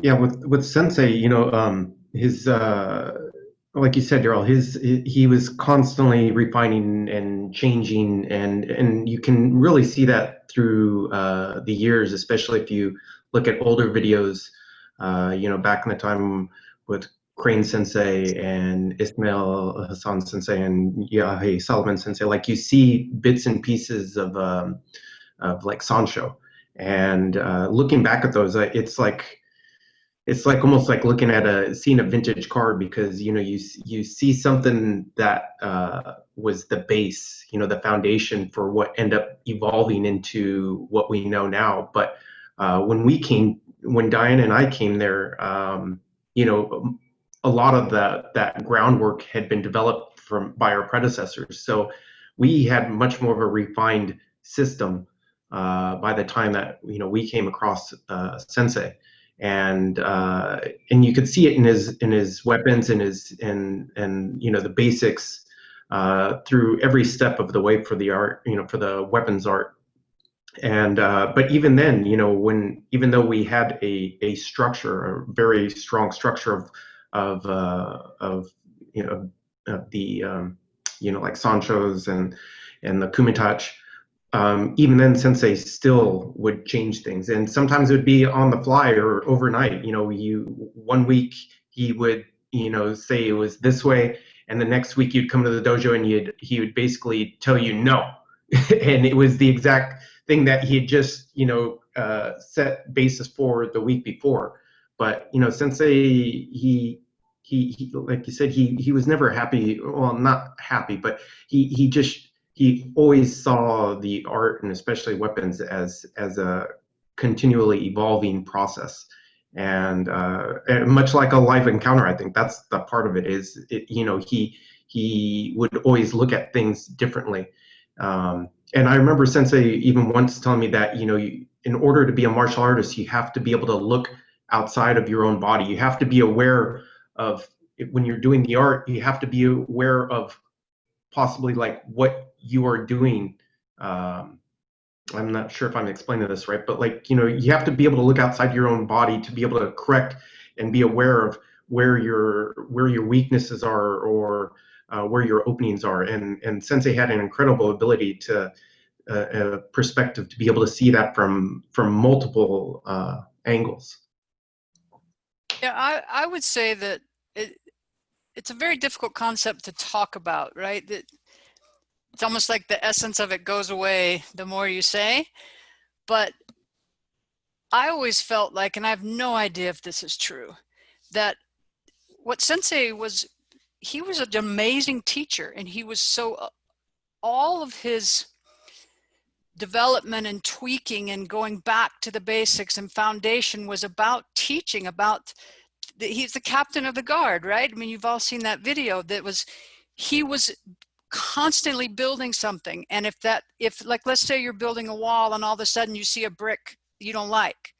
[SPEAKER 4] Yeah, with Sensei, his like you said, Darrell, he was constantly refining and changing, and you can really see that through the years, especially if you look at older videos, back in the time with Crane Sensei and Ismail Hassan Sensei and Yahe Solomon Sensei. Like, you see bits and pieces of like Sancho, and looking back at those, it's like almost like looking at seeing a vintage car, because you see something that was the base, the foundation for what ended up evolving into what we know now. But when Diane and I came there, a lot of that groundwork had been developed by our predecessors. So we had much more of a refined system by the time that we came across Sensei. And you could see it in his weapons and the basics through every step of the way for the art, for the weapons art. And but even then, even though we had a structure, a very strong structure of the like Sancho's and the Kumitach. Even then, Sensei still would change things, and sometimes it would be on the fly or overnight. 1 week he would say it was this way, and the next week you'd come to the dojo and he would basically tell you no, and it was the exact thing that he had just set basis for the week before. But Sensei, he like you said, he was never happy. Well, not happy, but he always saw the art, and especially weapons, as a continually evolving process. And much like a live encounter, I think that's the part of it, is he would always look at things differently. And I remember Sensei even once telling me that, in order to be a martial artist, you have to be able to look outside of your own body. You have to be aware of, when you're doing the art, you have to be aware of possibly like what you are doing. I'm not sure if I'm explaining this right, but like, you have to be able to look outside your own body to be able to correct and be aware of where your weaknesses are, or where your openings are. And Sensei had an incredible ability to perspective to be able to see that from multiple angles.
[SPEAKER 3] Yeah, I would say that it's a very difficult concept to talk about, right? It's almost like the essence of it goes away the more you say. But I always felt like, and I have no idea if this is true, that what Sensei was, he was an amazing teacher, and he was so, all of his development and tweaking and going back to the basics and foundation was about teaching, about, he's the captain of the guard, right? I mean, you've all seen that video. That was, he was constantly building something. And if like, let's say you're building a wall and all of a sudden you see a brick you don't like,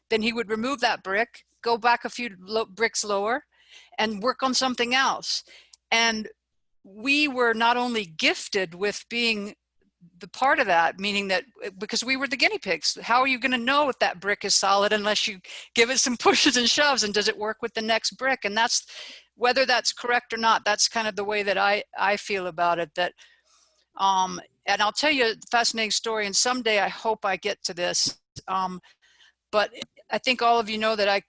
[SPEAKER 3] then he would remove that brick, go back a few bricks lower, and work on something else. And we were not only gifted with being the part of that, meaning that because we were the guinea pigs, how are you going to know if that brick is solid unless you give it some pushes and shoves, and does it work with the next brick? And that's, whether that's correct or not, that's kind of the way that I feel about it. That and I'll tell you a fascinating story, and someday I hope I get to this, but I think all of you know that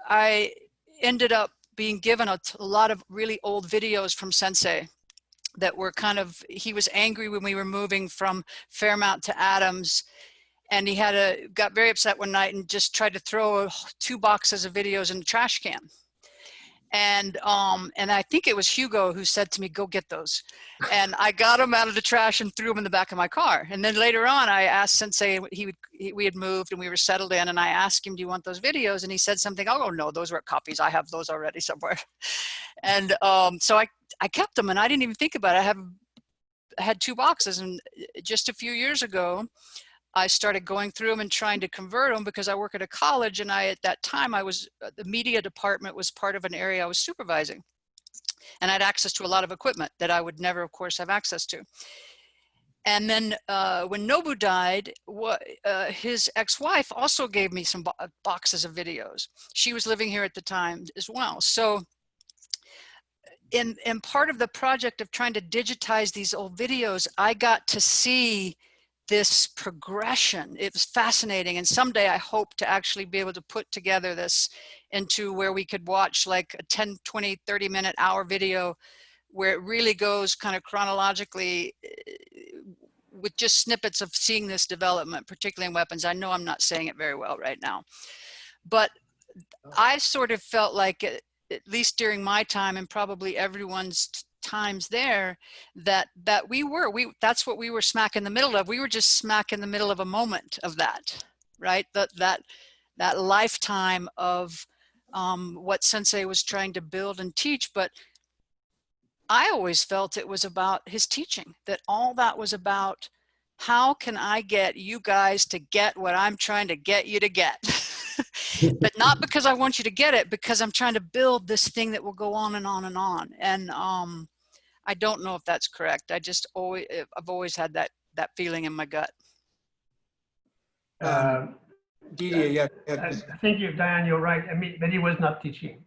[SPEAKER 3] I ended up being given a lot of really old videos from Sensei that were kind of, he was angry when we were moving from Fairmount to Adams, and he got very upset one night and just tried to throw 2 boxes of videos in the trash can. And I think it was Hugo who said to me, go get those. And I got them out of the trash and threw them in the back of my car. And then later on, I asked Sensei, we had moved and we were settled in, and I asked him, do you want those videos? And he said something, oh no, those were copies. I have those already somewhere. And so I kept them, and I didn't even think about it. I had 2 boxes, and just a few years ago, I started going through them and trying to convert them, because I work at a college, and at that time the media department was part of an area I was supervising, and I had access to a lot of equipment that I would never, of course, have access to. And then when Nobu died, his ex-wife also gave me some boxes of videos. She was living here at the time as well. So in part of the project of trying to digitize these old videos, I got to see this progression. It was fascinating. And someday I hope to actually be able to put together this into where we could watch like a 10, 20, 30 minute, hour video where it really goes kind of chronologically with just snippets of seeing this development, particularly in weapons. I know I'm not saying it very well right now, but I sort of felt like, at least during my time and probably everyone's times there, that that's what we were smack in the middle of. We were just smack in the middle of a moment of that, right? That lifetime of what Sensei was trying to build and teach. But I always felt it was about his teaching, that all that was about, how can I get you guys to get what I'm trying to get you to get? But not because I want you to get it, because I'm trying to build this thing that will go on and on and on. And I don't know if that's correct. I've always had that feeling in my gut.
[SPEAKER 2] Didier, yeah.
[SPEAKER 5] I think Diane, you're right. I mean, but he was not teaching.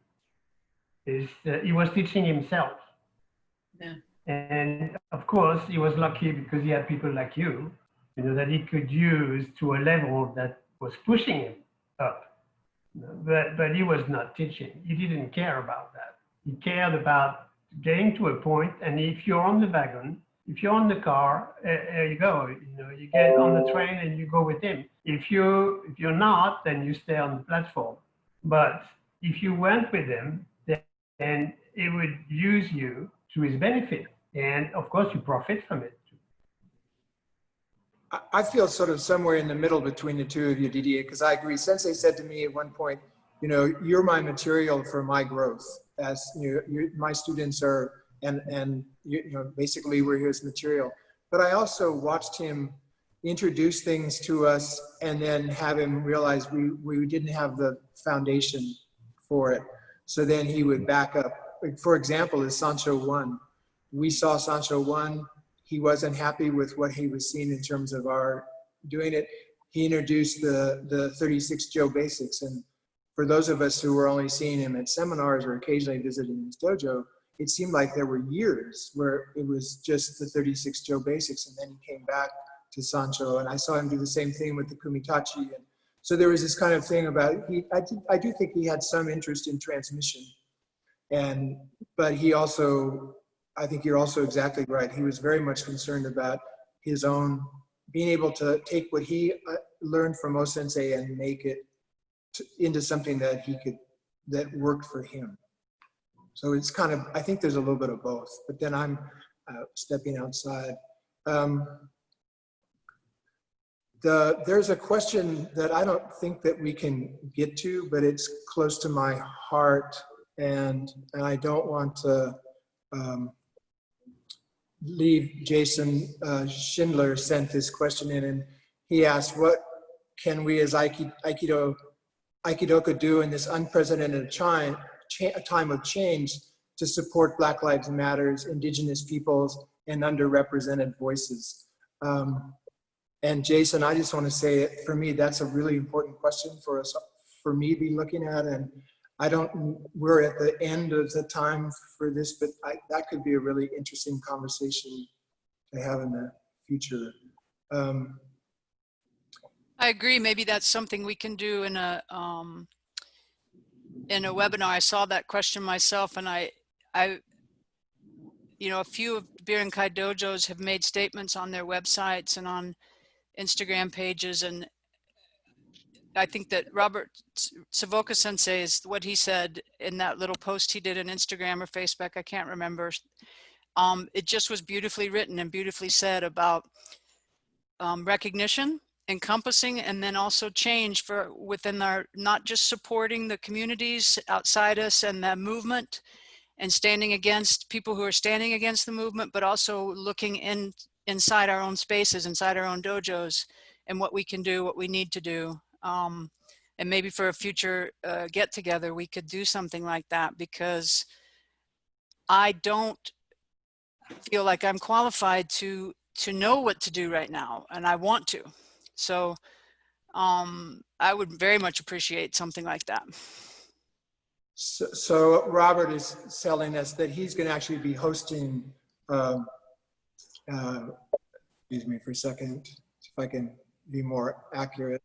[SPEAKER 5] He was teaching himself.
[SPEAKER 1] Yeah.
[SPEAKER 5] And of course, he was lucky because he had people like you, that he could use to a level that was pushing him up. But he was not teaching. He didn't care about that. He cared about getting to a point, and if you're on the wagon, if you're on the car, there you go. You get on the train and you go with him. If you're not, then you stay on the platform. But if you went with him, then he would use you to his benefit, and of course you profit from it.
[SPEAKER 2] I feel sort of somewhere in the middle between the two of you, Didier, because I agree. Sensei said to me at one point, you're my material for my growth. As my students are, and basically we're his material. But I also watched him introduce things to us, and then have him realize we didn't have the foundation for it. So then he would back up. For example, is Sancho 1. We saw Sancho 1. He wasn't happy with what he was seeing in terms of our doing it. He introduced the 36 Joe basics. And for those of us who were only seeing him at seminars or occasionally visiting his dojo, it seemed like there were years where it was just the 36 Joe basics. And then he came back to Sancho, and I saw him do the same thing with the Kumitachi. And so there was this kind of thing about, I do think he had some interest in transmission. But he also, I think you're also exactly right. He was very much concerned about his own being able to take what he learned from O Sensei and make it into something that that worked for him. So it's kind of, I think there's a little bit of both, but then I'm stepping outside. There's a question that I don't think that we can get to, but it's close to my heart, and I don't want to leave. Jason Schindler sent this question in, and he asked, what can we as Aikidoka do in this unprecedented time of change to support Black Lives Matters, Indigenous peoples, and underrepresented voices? And Jason, I just want to say, for me, that's a really important question for us, for me to be looking at. And we're at the end of the time for this, but that could be a really interesting conversation to have in the future.
[SPEAKER 3] I agree. Maybe that's something we can do in a webinar. I saw that question myself, and I you know, a few of Birankai dojos have made statements on their websites and on Instagram pages, and I think that Robert Savoca Sensei is what he said in that little post he did on Instagram or Facebook, I can't remember. It just was beautifully written and beautifully said about recognition, encompassing, and then also change for within our, not just supporting the communities outside us and the movement and standing against people who are standing against the movement, but also looking inside our own spaces, inside our own dojos, and what we can do, what we need to do. And maybe for a future get together, we could do something like that, because I don't feel like I'm qualified to know what to do right now, and I want to. So I would very much appreciate something like that.
[SPEAKER 2] So Robert is telling us that he's going to actually be hosting, excuse me for a second, if I can be more accurate,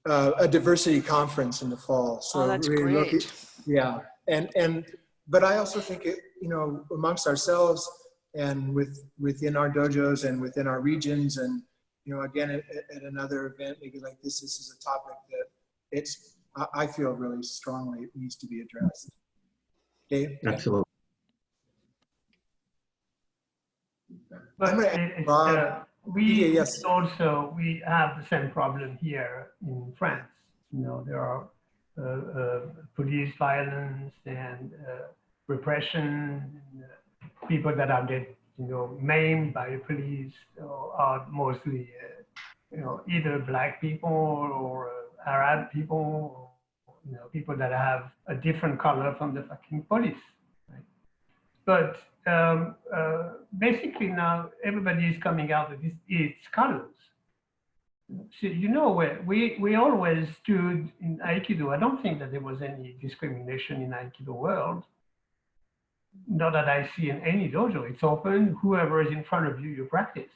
[SPEAKER 2] a diversity conference in the fall. So
[SPEAKER 3] that's
[SPEAKER 2] really
[SPEAKER 3] great.
[SPEAKER 2] Yeah, but I also think it, you know, amongst ourselves and within our dojos and within our regions, and you know, again at another event maybe like this is a topic that I feel really strongly it needs to be addressed. Dave?
[SPEAKER 4] Absolutely.
[SPEAKER 5] But we have the same problem here in France. You know, there are police violence and repression. People that are dead, you know, maimed by the police are mostly, you know, either Black people or Arab people, or, you know, people that have a different color from the fucking police. Right? But basically now everybody is coming out with its colors. So, you know, we always stood in Aikido. I don't think that there was any discrimination in Aikido world. Not that I see in any dojo. It's open. Whoever is in front of you, you practice.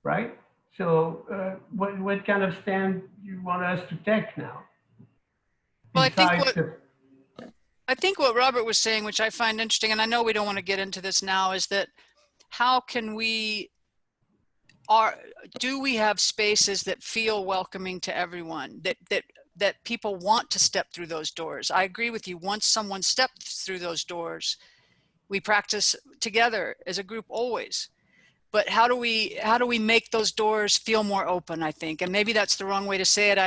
[SPEAKER 5] Right? So what kind of stand do you want us to take now?
[SPEAKER 3] Well, I think what Robert was saying, which I find interesting, and I know we don't want to get into this now, is that how can do we have spaces that feel welcoming to everyone, that people want to step through those doors? I agree with you. Once someone steps through those doors, we practice together as a group always. But how do we make those doors feel more open, I think? And maybe that's the wrong way to say it.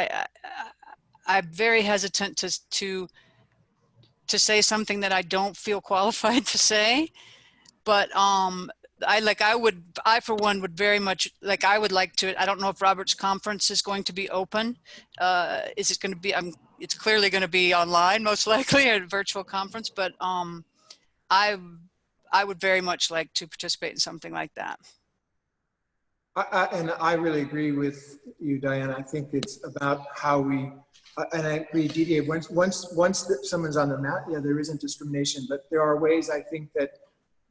[SPEAKER 3] I'm very hesitant to say something that I don't feel qualified to say, but I for one would very much like, I would like to, I don't know if Robert's conference is going to be open. Is it going to be, it's clearly going to be online, most likely, a virtual conference, but I would very much like to participate in something like that.
[SPEAKER 2] And I really agree with you, Diane. I think it's about how we, and I agree, Didier, once someone's on the mat, yeah, there isn't discrimination, but there are ways I think that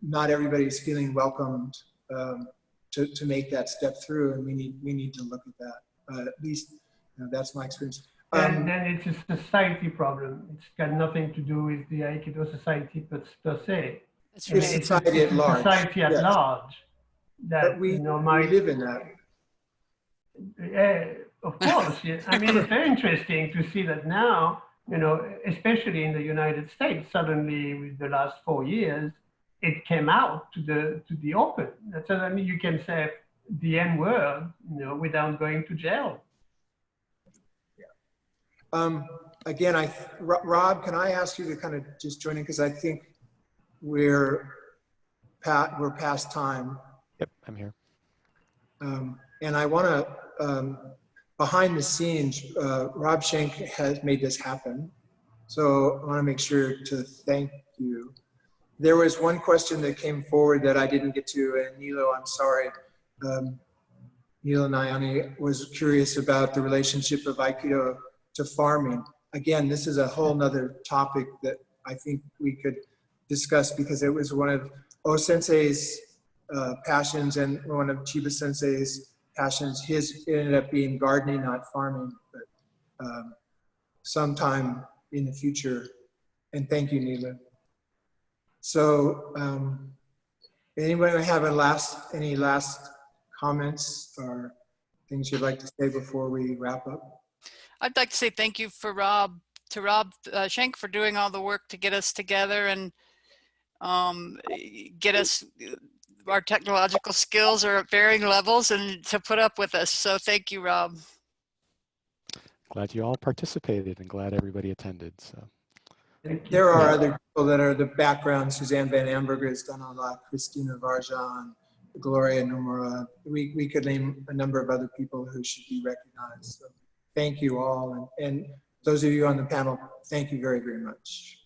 [SPEAKER 2] not everybody's feeling welcomed to make that step through, and we need to look at that. At least, you know, that's my experience.
[SPEAKER 5] And then it's a society problem. It's got nothing to do with the Aikido society per se.
[SPEAKER 3] That's right.
[SPEAKER 2] It's society at large.
[SPEAKER 5] Society at large. That
[SPEAKER 2] but we live in that.
[SPEAKER 5] Of course. Yeah. I mean, it's very interesting to see that now, you know, especially in the United States, suddenly with the last 4 years, it came out to the open. So I mean, you can say the N word, you know, without going to jail.
[SPEAKER 2] Again, Rob, can I ask you to kind of just join in, because I think we're past time.
[SPEAKER 7] Yep, I'm here.
[SPEAKER 2] And I want to, behind the scenes, Rob Schenk has made this happen. So I want to make sure to thank you. There was one question that came forward that I didn't get to, and Nilo, I'm sorry. Nilo Nayani was curious about the relationship of Aikido to farming. Again, this is a whole nother topic that I think we could discuss, because it was one of O Sensei's passions and one of Chiba Sensei's passions. His ended up being gardening, not farming, but sometime in the future. And thank you, Nilo. So anybody have any last comments or things you'd like to say before we wrap up?
[SPEAKER 3] I'd like to say thank you to Rob Schenk for doing all the work to get us together and get us, our technological skills are at varying levels, and to put up with us. So thank you, Rob.
[SPEAKER 7] Glad you all participated and glad everybody attended. So
[SPEAKER 2] There are other people that are the background. Suzanne Van Amberger has done a lot. Christina Varjan, Gloria Nomura. We could name a number of other people who should be recognized. So thank you all. And those of you on the panel, thank you very, very much.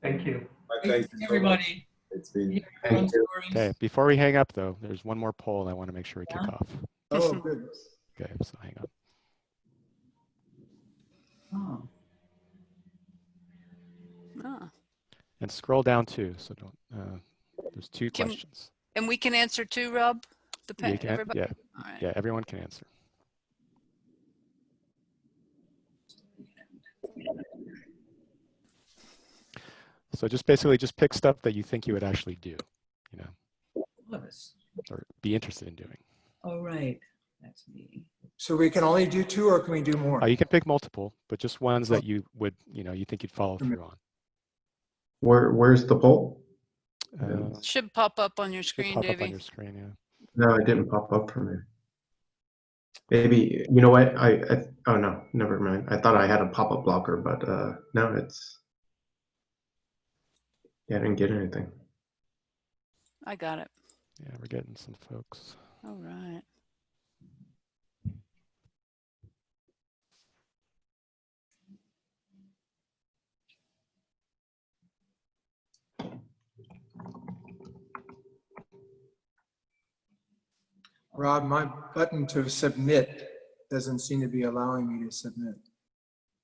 [SPEAKER 5] Thank you.
[SPEAKER 1] Thank you, everybody.
[SPEAKER 6] It's been
[SPEAKER 7] okay, before we hang up though, there's one more poll I want to make sure we kick off.
[SPEAKER 2] Oh, goodness.
[SPEAKER 7] Okay, so hang on.
[SPEAKER 1] Oh.
[SPEAKER 3] Ah.
[SPEAKER 7] And scroll down too, so don't, there's two questions.
[SPEAKER 3] And we can answer too, Rob? Everybody?
[SPEAKER 7] Yeah,
[SPEAKER 3] all right.
[SPEAKER 7] yeah, everyone can answer. So just basically just pick stuff that you think you would actually do, you know, or be interested in doing.
[SPEAKER 1] Oh, right. That's me.
[SPEAKER 2] So we can only do 2, or can we do more?
[SPEAKER 7] You can pick multiple, but just ones that you would, you know, you think you'd follow through on.
[SPEAKER 4] Where's the poll?
[SPEAKER 3] Should pop up on your screen,
[SPEAKER 7] pop
[SPEAKER 3] Davey.
[SPEAKER 7] up on your screen, yeah.
[SPEAKER 4] No, it didn't pop up for me. Maybe, you know what? Oh no, never mind. I thought I had a pop-up blocker, but no, yeah, I didn't get anything.
[SPEAKER 3] I got it.
[SPEAKER 7] Yeah, we're getting some folks.
[SPEAKER 3] All right.
[SPEAKER 2] Rob, my button to submit doesn't seem to be allowing me to submit.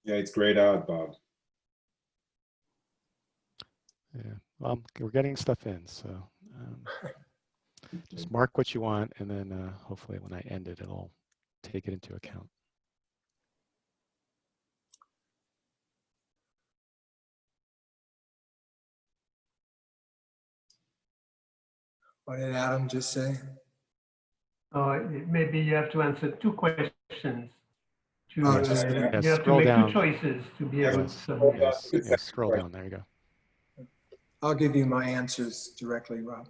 [SPEAKER 6] Yeah, it's grayed out, Bob.
[SPEAKER 7] Yeah, well, we're getting stuff in, so just mark what you want, and then hopefully when I end it, it'll take it into account.
[SPEAKER 2] What did Adam just say?
[SPEAKER 5] Maybe you have to answer 2 questions. You
[SPEAKER 2] Oh,
[SPEAKER 5] have to make
[SPEAKER 7] down.
[SPEAKER 5] 2 choices to be able to submit.
[SPEAKER 7] Yes, scroll down. There you go.
[SPEAKER 2] I'll give you my answers directly, Rob.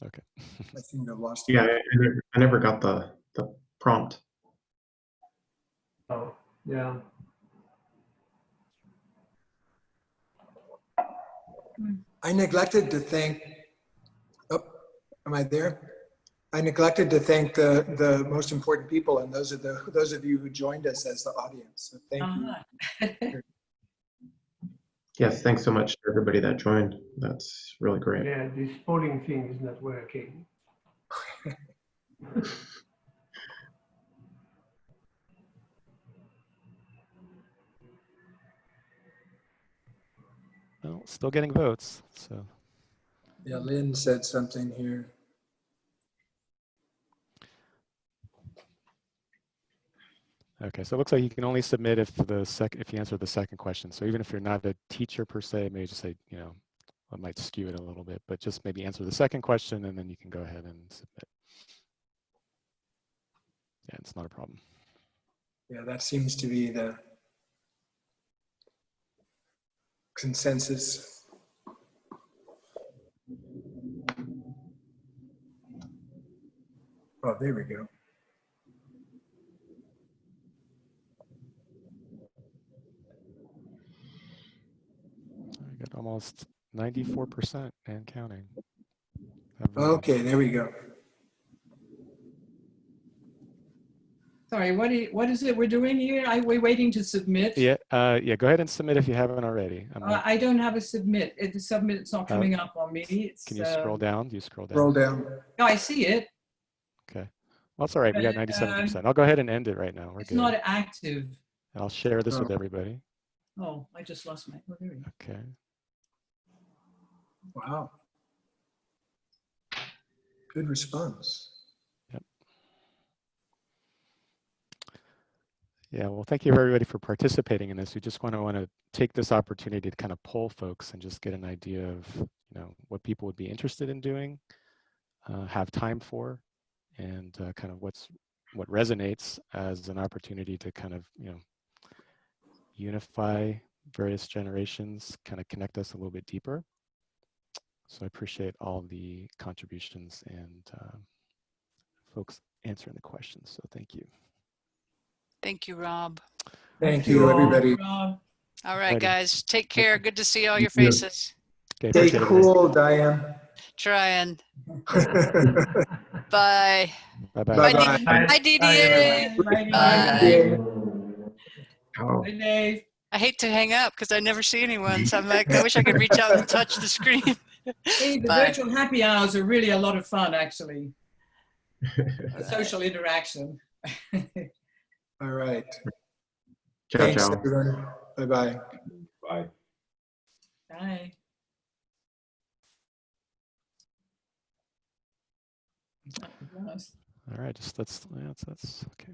[SPEAKER 7] Okay.
[SPEAKER 2] I seem to have lost
[SPEAKER 4] Yeah, I never got the prompt.
[SPEAKER 5] Oh, yeah.
[SPEAKER 2] I neglected to thank, oh, am I there? I neglected to thank the most important people, and those of you who joined us as the audience. So thank you.
[SPEAKER 4] Yes, thanks so much to everybody that joined. That's really great.
[SPEAKER 5] Yeah, this polling thing is not working.
[SPEAKER 7] Well, still getting votes, so.
[SPEAKER 2] Yeah, Lynn said something here.
[SPEAKER 7] Okay, so it looks like you can only submit if you answer the second question. So even if you're not a teacher per se, maybe just say, you know, I might skew it a little bit, but just maybe answer the second question and then you can go ahead and submit. Yeah, it's not a problem.
[SPEAKER 2] Yeah, that seems to be the consensus. Oh, there we go.
[SPEAKER 7] I got almost 94% and counting.
[SPEAKER 2] Okay, there we go.
[SPEAKER 1] Sorry, what is it we're doing here? We're waiting to submit.
[SPEAKER 7] Yeah, yeah. Go ahead and submit if you haven't already.
[SPEAKER 1] I don't have a submit. The submit's not coming up on me. It's,
[SPEAKER 7] can you scroll down? Do you scroll down?
[SPEAKER 2] Roll down.
[SPEAKER 1] No, I see it.
[SPEAKER 7] Okay. Well, it's all right. We got 97%. I'll go ahead and end it right now. We're
[SPEAKER 1] It's
[SPEAKER 7] good.
[SPEAKER 1] not active.
[SPEAKER 7] I'll share this with everybody.
[SPEAKER 1] Oh, I just lost my. Oh, there we go.
[SPEAKER 7] Okay.
[SPEAKER 2] Wow. Good response.
[SPEAKER 7] Yep. Yeah, well, thank you everybody for participating in this. We just want to take this opportunity to kind of poll folks and just get an idea of, you know, what people would be interested in doing, have time for, and kind of what resonates as an opportunity to kind of, you know, unify various generations, kind of connect us a little bit deeper. So I appreciate all the contributions and folks answering the questions. So thank you.
[SPEAKER 3] Thank you, Rob.
[SPEAKER 2] Thank you, everybody.
[SPEAKER 3] All right,
[SPEAKER 7] Alrighty.
[SPEAKER 3] guys. Take care. Good to see all your faces.
[SPEAKER 7] Okay,
[SPEAKER 2] Stay
[SPEAKER 7] appreciate it,
[SPEAKER 2] cool, Diane.
[SPEAKER 3] Trying.
[SPEAKER 2] Bye-bye.
[SPEAKER 3] Bye.
[SPEAKER 7] Bye-bye.
[SPEAKER 3] Bye, Didier.
[SPEAKER 1] Bye,
[SPEAKER 3] Bye.
[SPEAKER 1] Bye, Dave.
[SPEAKER 3] I hate to hang up because I never see anyone. So I'm like, I wish I could reach out and touch the screen.
[SPEAKER 1] Hey, the
[SPEAKER 3] Bye.
[SPEAKER 1] virtual happy hours are really a lot of fun, actually. Social interaction.
[SPEAKER 2] All right.
[SPEAKER 4] Ciao,
[SPEAKER 2] Thanks,
[SPEAKER 4] ciao.
[SPEAKER 2] everyone. Bye-bye.
[SPEAKER 6] Bye.
[SPEAKER 1] Bye.
[SPEAKER 7] All right, just let's okay.